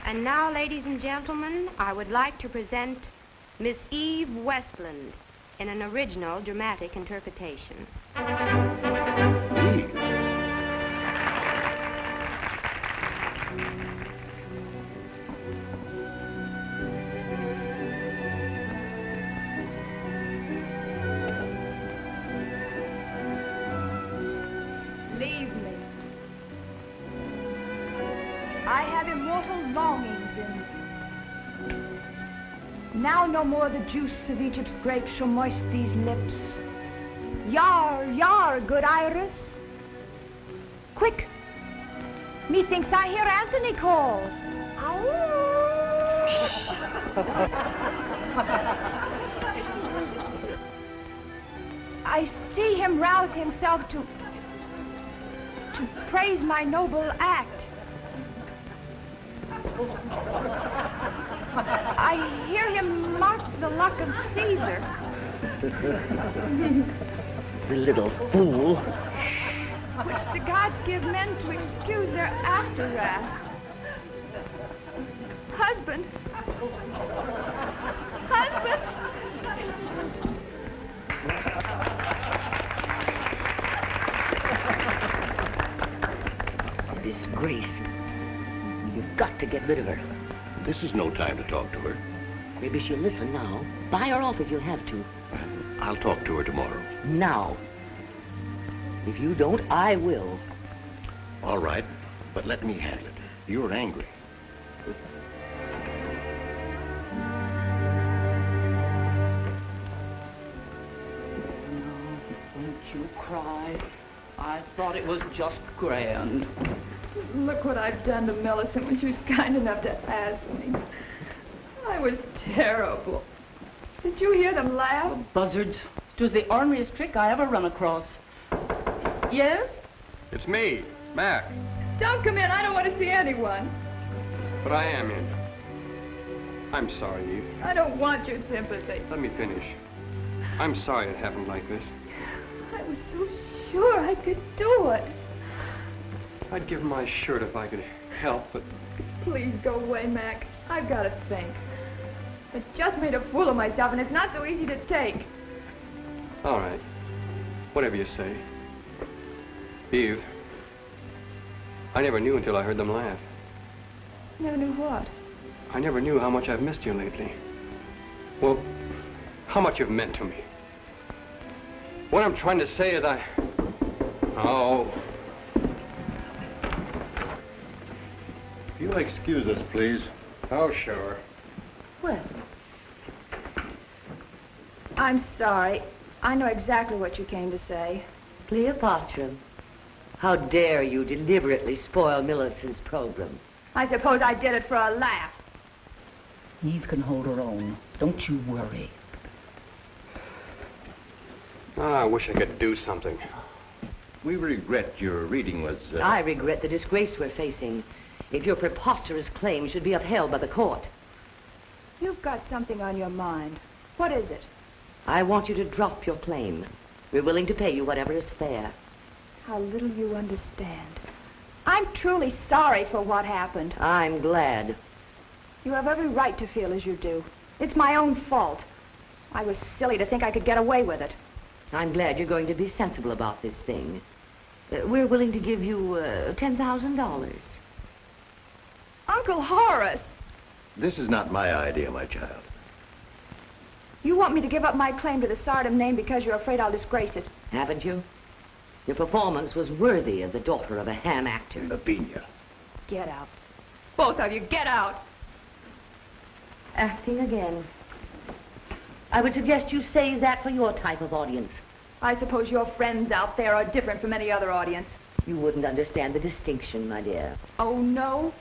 And now, ladies and gentlemen, I would like to present Miss Eve Westland in an original dramatic interpretation. Leave me. I have immortal longings in me. Now no more the juice of Egypt's grapes shall moist these lips. Yar, yar, good Iris. Quick! Methinks I hear Anthony call. I see him rouse himself to praise my noble act. I hear him mark the luck of Caesar. The little fool. Which the gods give men to excuse their after wrath. Husband! Husband! Disgrace. You've got to get rid of her. This is no time to talk to her. Maybe she'll listen now. Buy her off if you have to. I'll talk to her tomorrow. Now. If you don't, I will. All right, but let me handle it. You were angry. Don't you cry. I thought it was just grand. Look what I've done to Millicent when she was kind enough to ask me. I was terrible. Did you hear them laugh? Oh, buzzards. It was the orneriest trick I ever run across. Yes? It's me, Mac. Don't come in. I don't want to see anyone. But I am in. I'm sorry, Eve. I don't want your sympathy. Let me finish. I'm sorry it happened like this. I was so sure I could do it. I'd give my shirt if I could help, but... Please go away, Mac. I've got to think. I just made a fool of myself, and it's not so easy to take. All right. Whatever you say. Eve, I never knew until I heard them laugh. Never knew what? I never knew how much I've missed you lately. Well, how much you've meant to me. What I'm trying to say is Oh. If you'll excuse us, please. Oh, sure. Well, I'm sorry. I know exactly what you came to say. Cleopatra, how dare you deliberately spoil Millicent's program? I suppose I did it for a laugh. Eve can hold her own. Don't you worry. I wish I could do something. We regret your reading was... I regret the disgrace we're facing. If your preposterous claim should be upheld by the court. You've got something on your mind. What is it? I want you to drop your claim. We're willing to pay you whatever is fair. How little you understand. I'm truly sorry for what happened. I'm glad. You have every right to feel as you do. It's my own fault. I was silly to think I could get away with it. I'm glad you're going to be sensible about this thing. We're willing to give you $10,000. Uncle Horace! This is not my idea, my child. You want me to give up my claim to the Sardom name because you're afraid I'll disgrace it. Haven't you? Your performance was worthy of the daughter of a ham actor. Lavinia. Get out. Both of you, get out. Acting again. I would suggest you save that for your type of audience. I suppose your friends out there are different from any other audience. You wouldn't understand the distinction, my dear. Oh, no?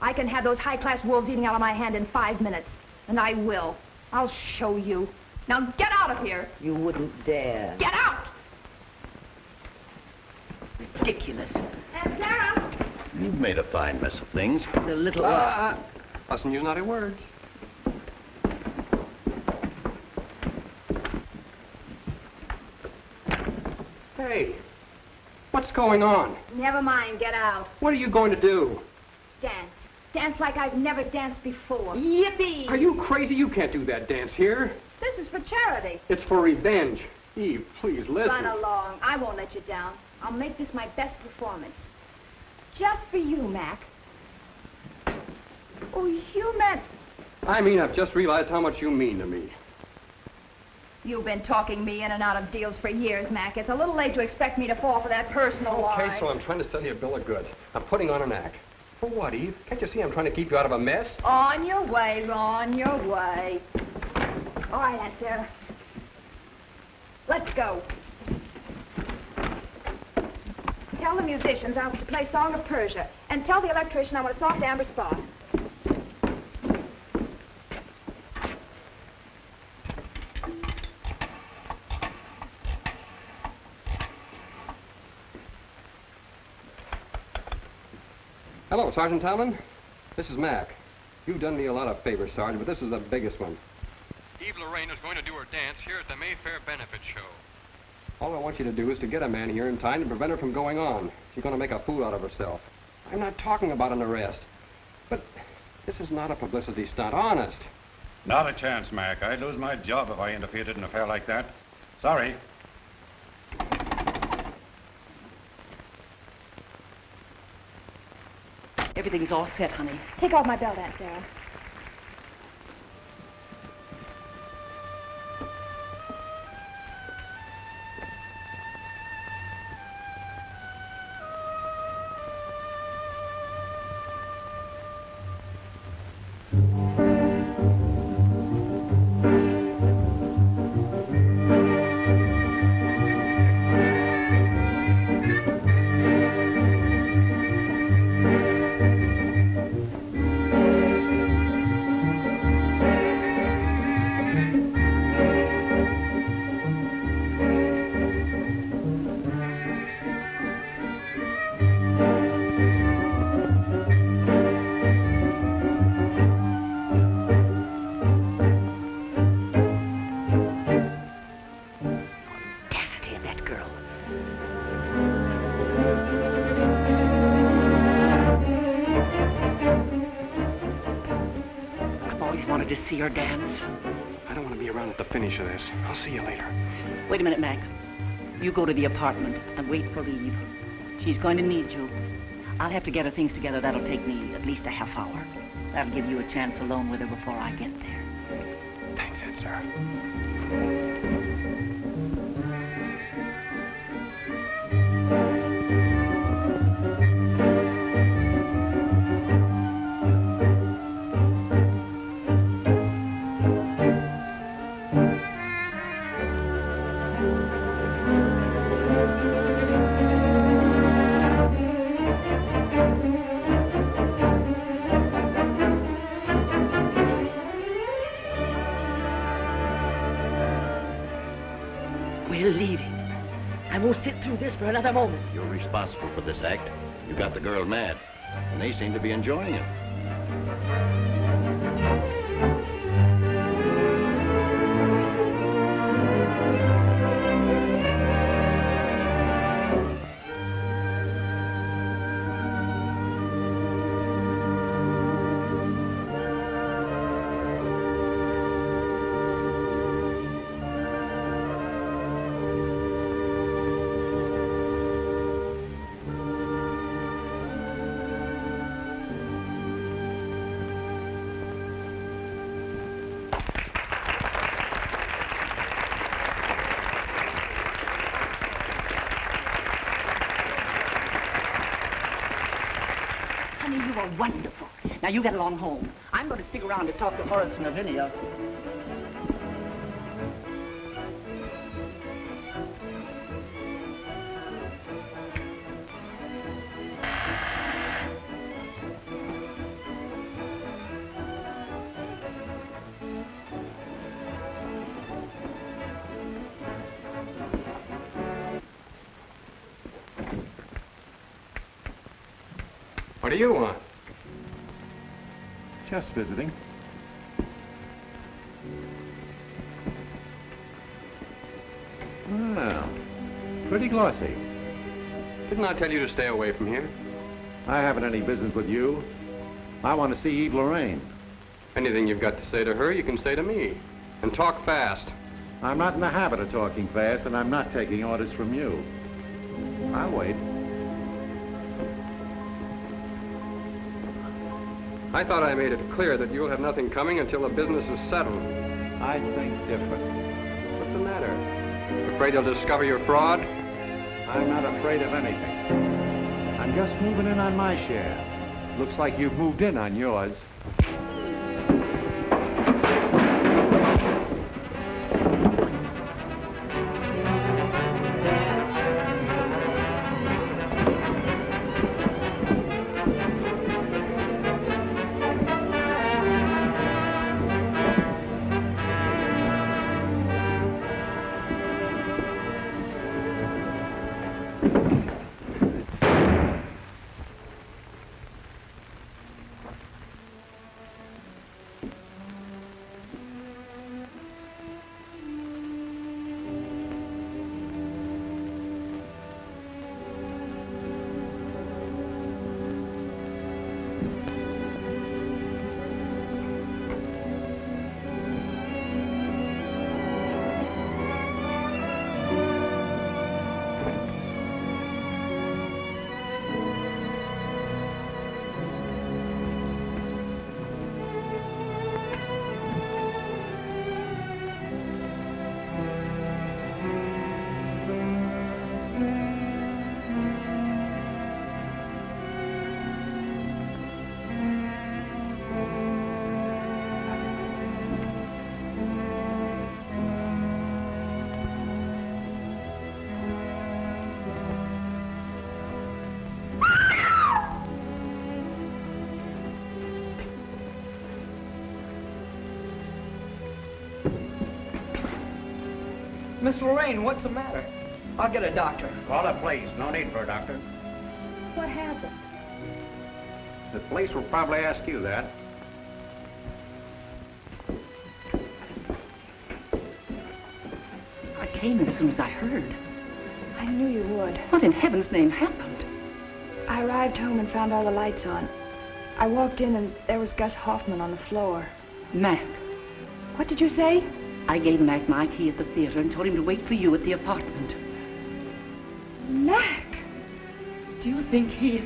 I can have those high-class wolves eating out of my hand in 5 minutes. And I will. I'll show you. Now get out of here. You wouldn't dare. Get out! Ridiculous. Aunt Sarah! You've made a fine mess of things. The little... Mustn't use naughty words. Hey, what's going on? Never mind, get out. What are you going to do? Dance. Dance like I've never danced before. Yippee! Are you crazy? You can't do that dance here. This is for charity. It's for revenge. Eve, please listen. Run along. I won't let you down. I'll make this my best performance. Just for you, Mac. Oh, you meant... I mean, I've just realized how much you mean to me. You've been talking me in and out of deals for years, Mac. It's a little late to expect me to fall for that personal line. Okay, so I'm trying to sell you a bill of goods. I'm putting on an act. For what, Eve? Can't you see I'm trying to keep you out of a mess? On your way, on your way. All right, Aunt Sarah. Let's go. Tell the musicians I want to play Song of Persia. And tell the electrician I want a soft amber spot. Hello, Sergeant Talman. This is Mac. You've done me a lot of favors, Sergeant, but this is the biggest one. Eve Lorraine is going to do her dance here at the Mayfair Benefit Show. All I want you to do is to get a man here in time to prevent her from going on. She's going to make a fool out of herself. I'm not talking about an arrest. But this is not a publicity stunt, honest. Not a chance, Mac. I'd lose my job if I interfered in an affair like that. Sorry. Everything's all set, honey. Take off my belt, Aunt Sarah. your dance? I don't want to be around at the finish of this. I'll see you later. Wait a minute, Mac. You go to the apartment and wait for Eve. She's going to need you. I'll have to get her things together. That'll take me at least a half hour. That'll give you a chance alone with her before I get there. Thanks, Ed, sir. We're leaving. I won't sit through this for another moment. You're responsible for this act. You got the girl mad, and they seem to be enjoying it. Honey, you are wonderful. Now, you get along home. I'm going to stick around to talk to Horace and Lavinia. What do you want? Just visiting. Well, pretty glossy. Didn't I tell you to stay away from here? I haven't any business with you. I want to see Eve Lorraine. Anything you've got to say to her, you can say to me. And talk fast. I'm not in the habit of talking fast, and I'm not taking orders from you. I'll wait. I thought I made it clear that you'll have nothing coming until the business is settled. I think different. What's the matter? Afraid they'll discover your fraud? I'm not afraid of anything. I'm just moving in on my share. Looks like you've moved in on yours. Miss Lorraine, what's the matter? I'll get a doctor. Call the police. No need for a doctor. What happened? The police will probably ask you that. I came as soon as I heard. I knew you would. What in heaven's name happened? I arrived home and found all the lights on. I walked in and there was Gus Hoffman on the floor. Mac. What did you say? I gave Mac my key at the theater and told him to wait for you at the apartment. Mac! Do you think he...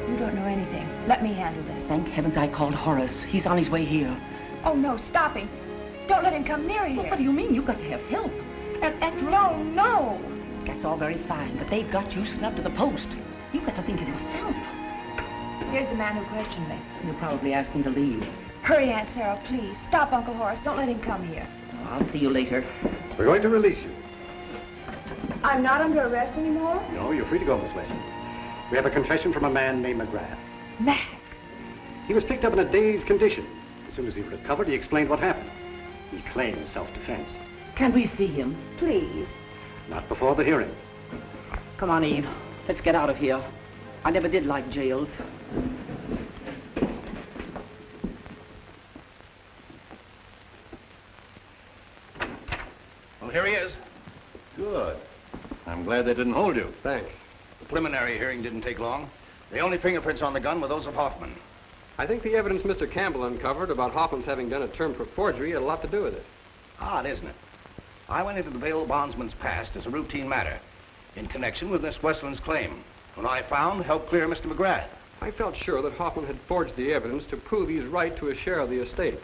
You don't know anything. Let me handle this. Thank heavens I called Horace. He's on his way here. Oh, no, stop him. Don't let him come near here. Well, what do you mean? You've got to have help. No. That's all very fine, but they've got you snubbed to the post. You've got to think of yourself. Here's the man who questioned me. You'll probably ask him to leave. Hurry, Aunt Sarah, please. Stop Uncle Horace. Don't let him come here. Oh, I'll see you later. We're going to release you. I'm not under arrest anymore? No, you're free to go, Miss Weston. We have a confession from a man named McGrath. Mac. He was picked up in a dazed condition. As soon as he recovered, he explained what happened. He claimed self-defense. Can we see him? Please. Not before the hearing. Come on, Eve. Let's get out of here. I never did like jails. Well, here he is. Good. I'm glad they didn't hold you. Thanks. The preliminary hearing didn't take long. The only fingerprints on the gun were those of Hoffman. I think the evidence Mr. Campbell uncovered about Hoffman's having done a term for forgery had a lot to do with it. Odd, isn't it? I went into the bail bondsman's past as a routine matter in connection with Miss Westland's claim. When I found, helped clear Mr. McGrath. I felt sure that Hoffman had forged the evidence to prove his right to a share of the estate.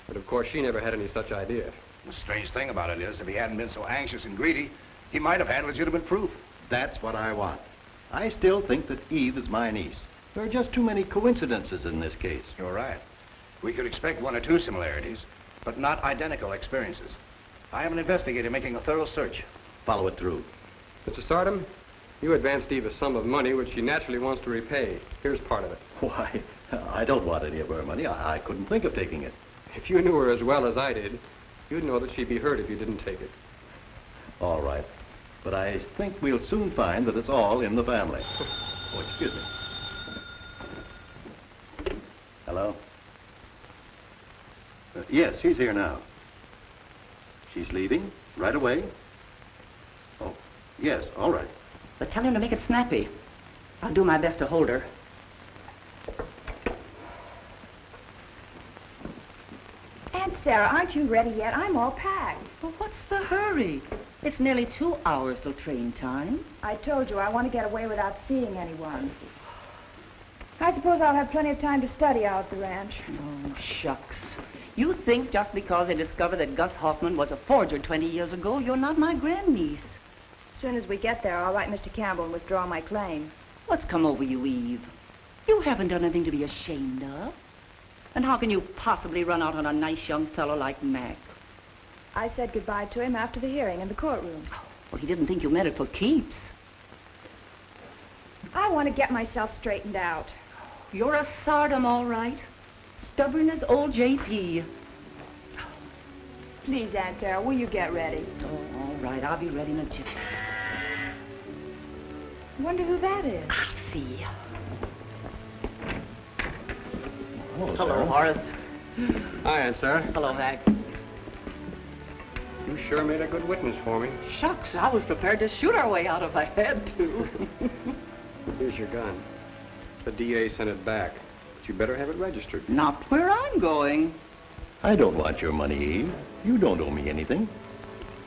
But of course, she never had any such idea. The strange thing about it is, if he hadn't been so anxious and greedy, he might have had legitimate proof. That's what I want. I still think that Eve is my niece. There are just too many coincidences in this case. You're right. We could expect one or two similarities, but not identical experiences. I have an investigator making a thorough search. Follow it through. Mr. Sardam, you advanced Eve a sum of money which she naturally wants to repay. Here's part of it. Why, I don't want any of her money. I couldn't think of taking it. If you knew her as well as I did, you'd know that she'd be hurt if you didn't take it. All right. But I think we'll soon find that it's all in the family. Oh, excuse me. Hello? Yes, she's here now. She's leaving right away? Oh, yes, all right. But tell him to make it snappy. I'll do my best to hold her. Aunt Sarah, aren't you ready yet? I'm all packed. Well, what's the hurry? It's nearly 2 hours till train time. I told you I want to get away without seeing anyone. I suppose I'll have plenty of time to study out at the ranch. Oh, shucks. You think just because they discovered that Gus Hoffman was a forger 20 years ago, you're not my grandniece. As soon as we get there, I'll write Mr. Campbell and withdraw my claim. What's come over you, Eve? You haven't done anything to be ashamed of. And how can you possibly run out on a nice young fellow like Mac? I said goodbye to him after the hearing in the courtroom. Well, he didn't think you meant it for keeps. I want to get myself straightened out. You're a Sardam, all right. Stubborn as old J.P. Please, Aunt Sarah, will you get ready? Oh, all right. I'll be ready in a jiffy. Wonder who that is. I'll see. Hello, Horace. Hi, Aunt Sarah. Hello, Hack. You sure made a good witness for me. Shucks, I was prepared to shoot our way out if I had to. Here's your gun. The DA sent it back, but you better have it registered. Not where I'm going. I don't want your money, Eve. You don't owe me anything.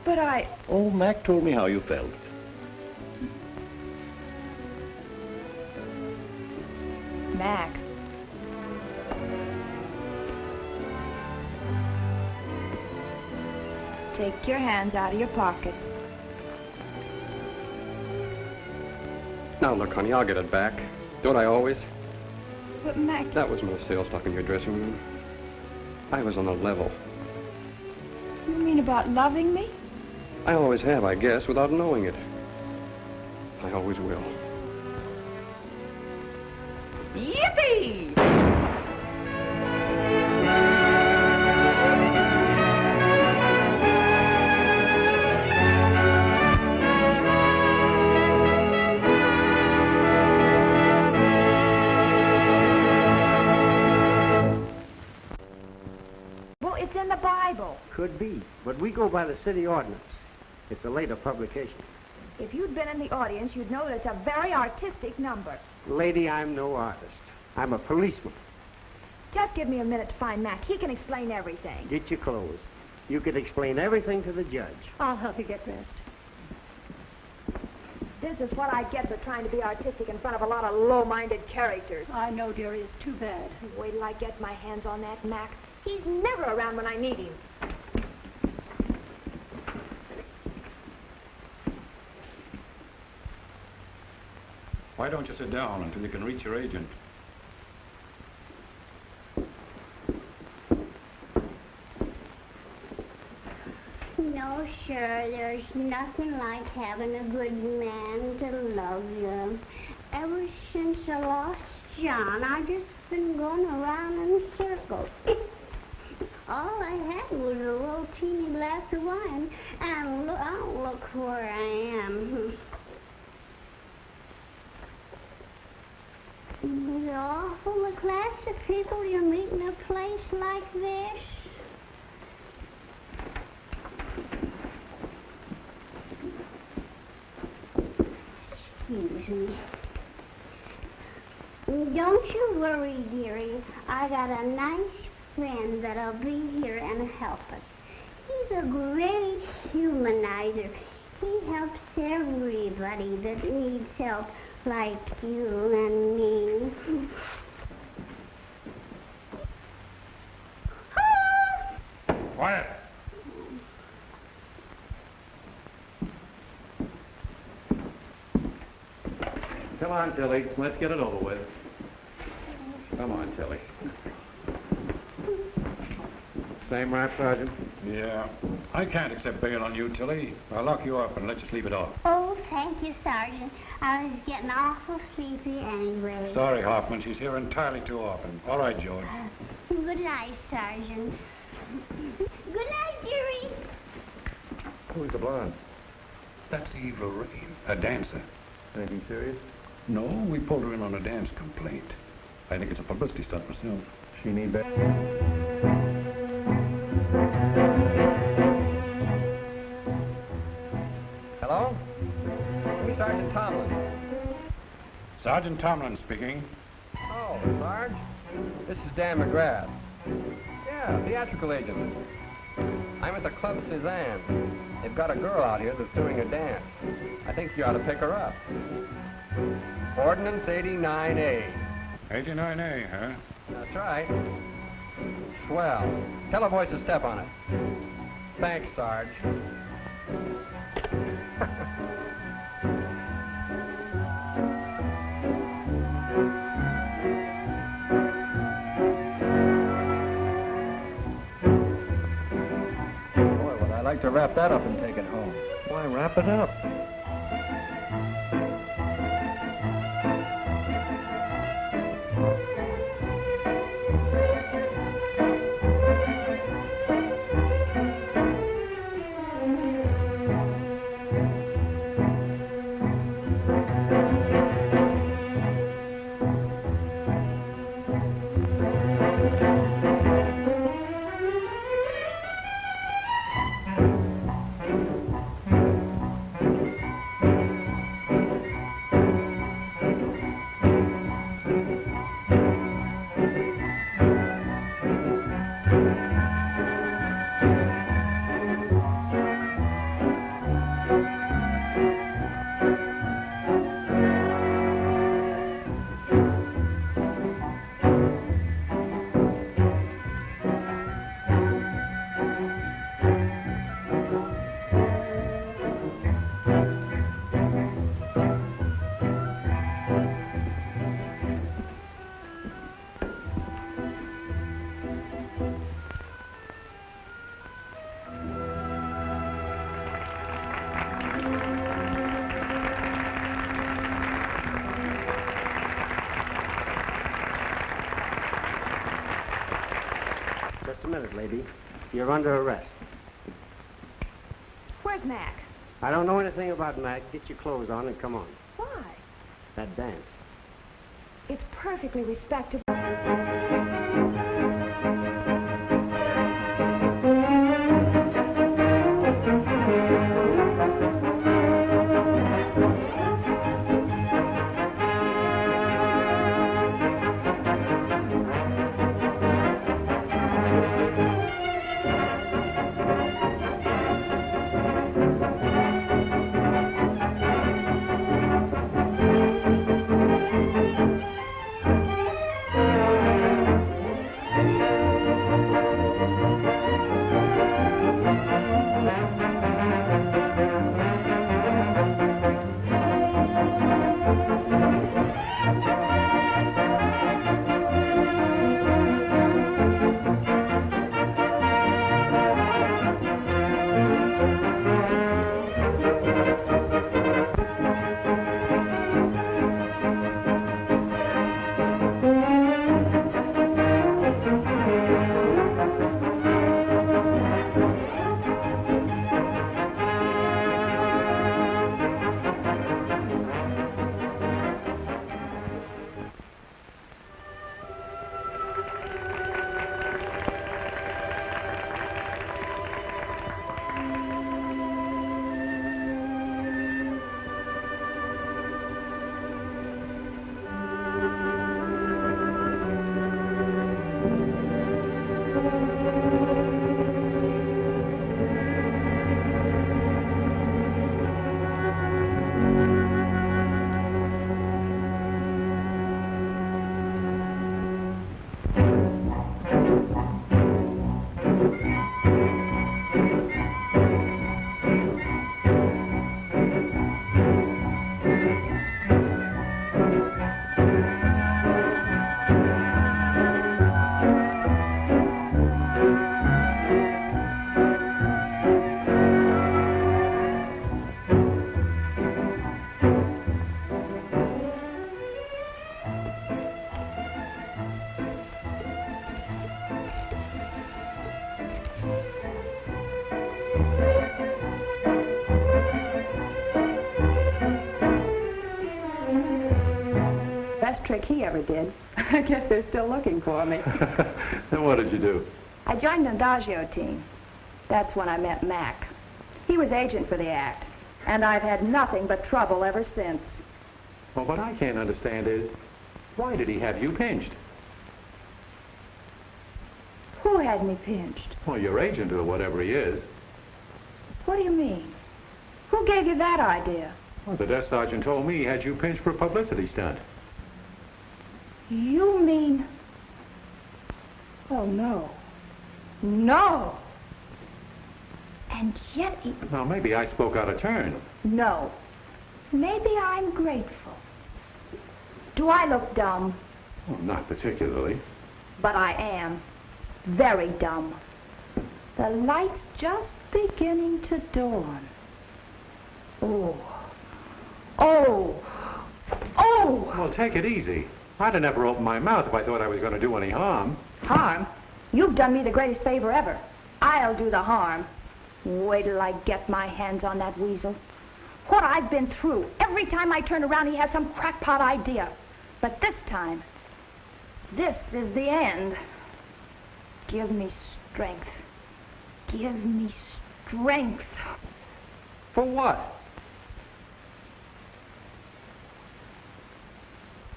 But I... Oh, Mac told me how you felt. Mac. Take your hands out of your pockets. Now, look, honey, I'll get it back. Don't I always? But, Mac... That was no sales talk in your dressing room. I was on a level. You mean about loving me? I always have, I guess, without knowing it. I always will. Yippee! Well, it's in the Bible. Could be, but we go by the city ordinance. It's a later publication. If you'd been in the audience, you'd know that it's a very artistic number. Lady, I'm no artist. I'm a policeman. Just give me a minute to find Mac. He can explain everything. Get your clothes. You could explain everything to the judge. I'll help you get dressed. This is what I get for trying to be artistic in front of a lot of low-minded characters. I know, dearie. It's too bad. Wait till I get my hands on that Mac. He's never around when I need him. Why don't you sit down until you can reach your agent? No, sure, there's nothing like having a good man to love you. Ever since I lost John, I've just been going around in circles. All I had was a little teeny glass of wine, and look where I am. It's awful, the class of people you meet in a place like this. Excuse me. Don't you worry, dearie. I got a nice friend that'll be here and help us. He's a great humanizer. He helps everybody that needs help, like you and me. Quiet. Come on, Tilly. Let's get it over with. Come on, Tilly. Same right, Sergeant? Yeah. I can't accept bail on you, Tilly. I'll lock you up and let you sleep it off. Oh, thank you, Sergeant. I was getting awful sleepy anyway. Sorry, Hoffman. She's here entirely too often. All right, George. Good night, Sergeant. Good night, dearie. Who's the blonde? That's Eve Lorraine, a dancer. Anything serious? No, we pulled her in on a dance complaint. I think it's a publicity stunt myself. She need that. Hello? Who's Sergeant Tomlin? Sergeant Tomlin speaking. Oh, Sarge? This is Dan McGrath. Yeah, theatrical agent. I'm at the Club Cezanne. They've got a girl out here that's doing a dance. I think you ought to pick her up. Ordinance 89A. 89A, huh? That's right. Swell. Tell a voice to step on it. Thanks, Sarge. Boy, would I like to wrap that up and take it home. Why wrap it up? Just a minute, lady. You're under arrest. Where's Mac? I don't know anything about Mac. Get your clothes on and come on. Why? That dance. It's perfectly respectable. trick he ever did. I guess they're still looking for me. Then what did you do? I joined the Adagio team. That's when I met Mac. He was agent for the act, and I've had nothing but trouble ever since. Well, what I can't understand is, why did he have you pinched? Who had me pinched? Well, your agent or whatever he is. What do you mean? Who gave you that idea? Well, the desk sergeant told me he had you pinched for a publicity stunt. You mean... Oh, no. No! And yet he... Now, maybe I spoke out of turn. No. Maybe I'm grateful. Do I look dumb? Well, not particularly. But I am. Very dumb. The light's just beginning to dawn. Oh. Oh. Oh! Well, take it easy. I'd have never opened my mouth if I thought I was going to do any harm. Harm? You've done me the greatest favor ever. I'll do the harm. Wait till I get my hands on that weasel. What I've been through. Every time I turn around, he has some crackpot idea. But this time, this is the end. Give me strength. Give me strength. For what?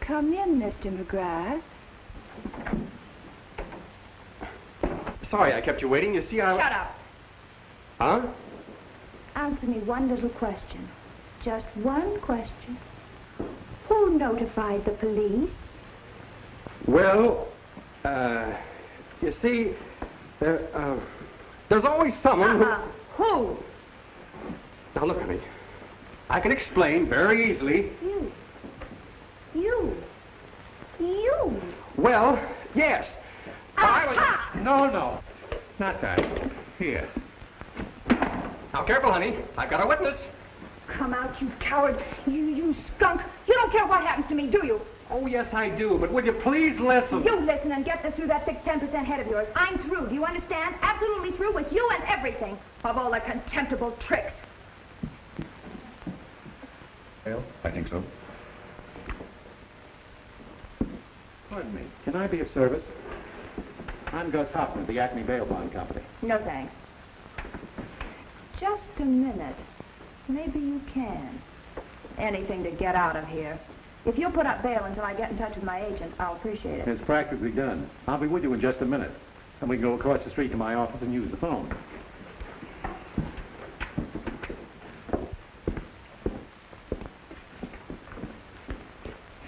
Come in, Mr. McGrath. Sorry I kept you waiting. You see, Shut up. Huh? Answer me one little question. Just one question. Who notified the police? Well, you see, there's always someone Who? Now, look, honey. I can explain very easily. You. Well, yes. No. Not that. Here. Now, careful, honey. I've got a witness. Come out, you coward. You skunk. You don't care what happens to me, do you? Oh, yes, I do. But will you please listen? You listen and get this through that thick 10% head of yours. I'm through. Do you understand? Absolutely through with you and everything. Of all the contemptible tricks. Well, I think so. Pardon me. Can I be of service? I'm Gus Hoffman, the Acme Bail Bond Company. No, thanks. Just a minute. Maybe you can. Anything to get out of here. If you'll put up bail until I get in touch with my agent, I'll appreciate it. It's practically done. I'll be with you in just a minute. Then we can go across the street to my office and use the phone.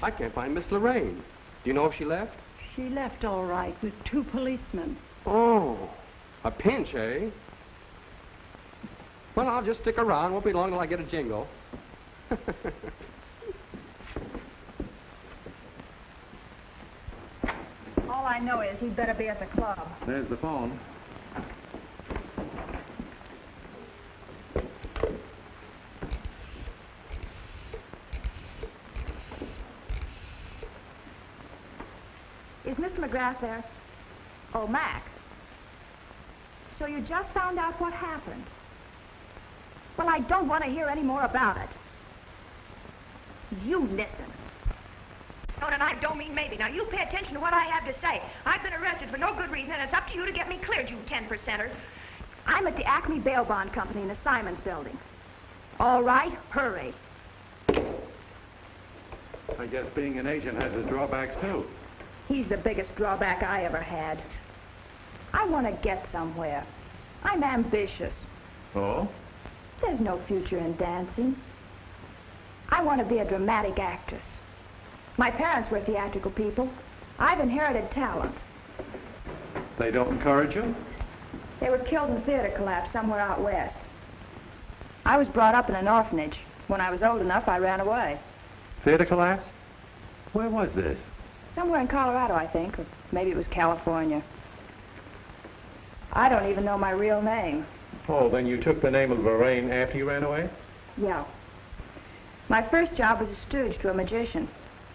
I can't find Miss Lorraine. Do you know if she left? She left all right with 2 policemen. Oh, a pinch, eh? Well, I'll just stick around. Won't be long till I get a jingle. All I know is he'd better be at the club. There's the phone. Is Mr. McGrath there? Oh, Mac. So you just found out what happened? Well, I don't want to hear any more about it. You listen. No, and I don't mean maybe. Now, you pay attention to what I have to say. I've been arrested for no good reason, and it's up to you to get me cleared, you 10%er. I'm at the Acme Bail Bond Company in the Simons building. All right, hurry. I guess being an agent has its drawbacks, too. He's the biggest drawback I ever had. I want to get somewhere. I'm ambitious. Oh? There's no future in dancing. I want to be a dramatic actress. My parents were theatrical people. I've inherited talent. They don't encourage you? They were killed in a theater collapse somewhere out west. I was brought up in an orphanage. When I was old enough, I ran away. Theater collapse? Where was this? Somewhere in Colorado, I think, or maybe it was California. I don't even know my real name. Oh, then you took the name of Lorraine after you ran away? Yeah. My first job was a stooge to a magician,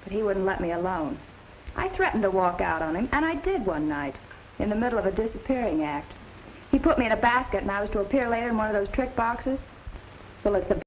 but he wouldn't let me alone. I threatened to walk out on him, and I did one night, in the middle of a disappearing act. He put me in a basket, and I was to appear later in one of those trick boxes. Well, it's the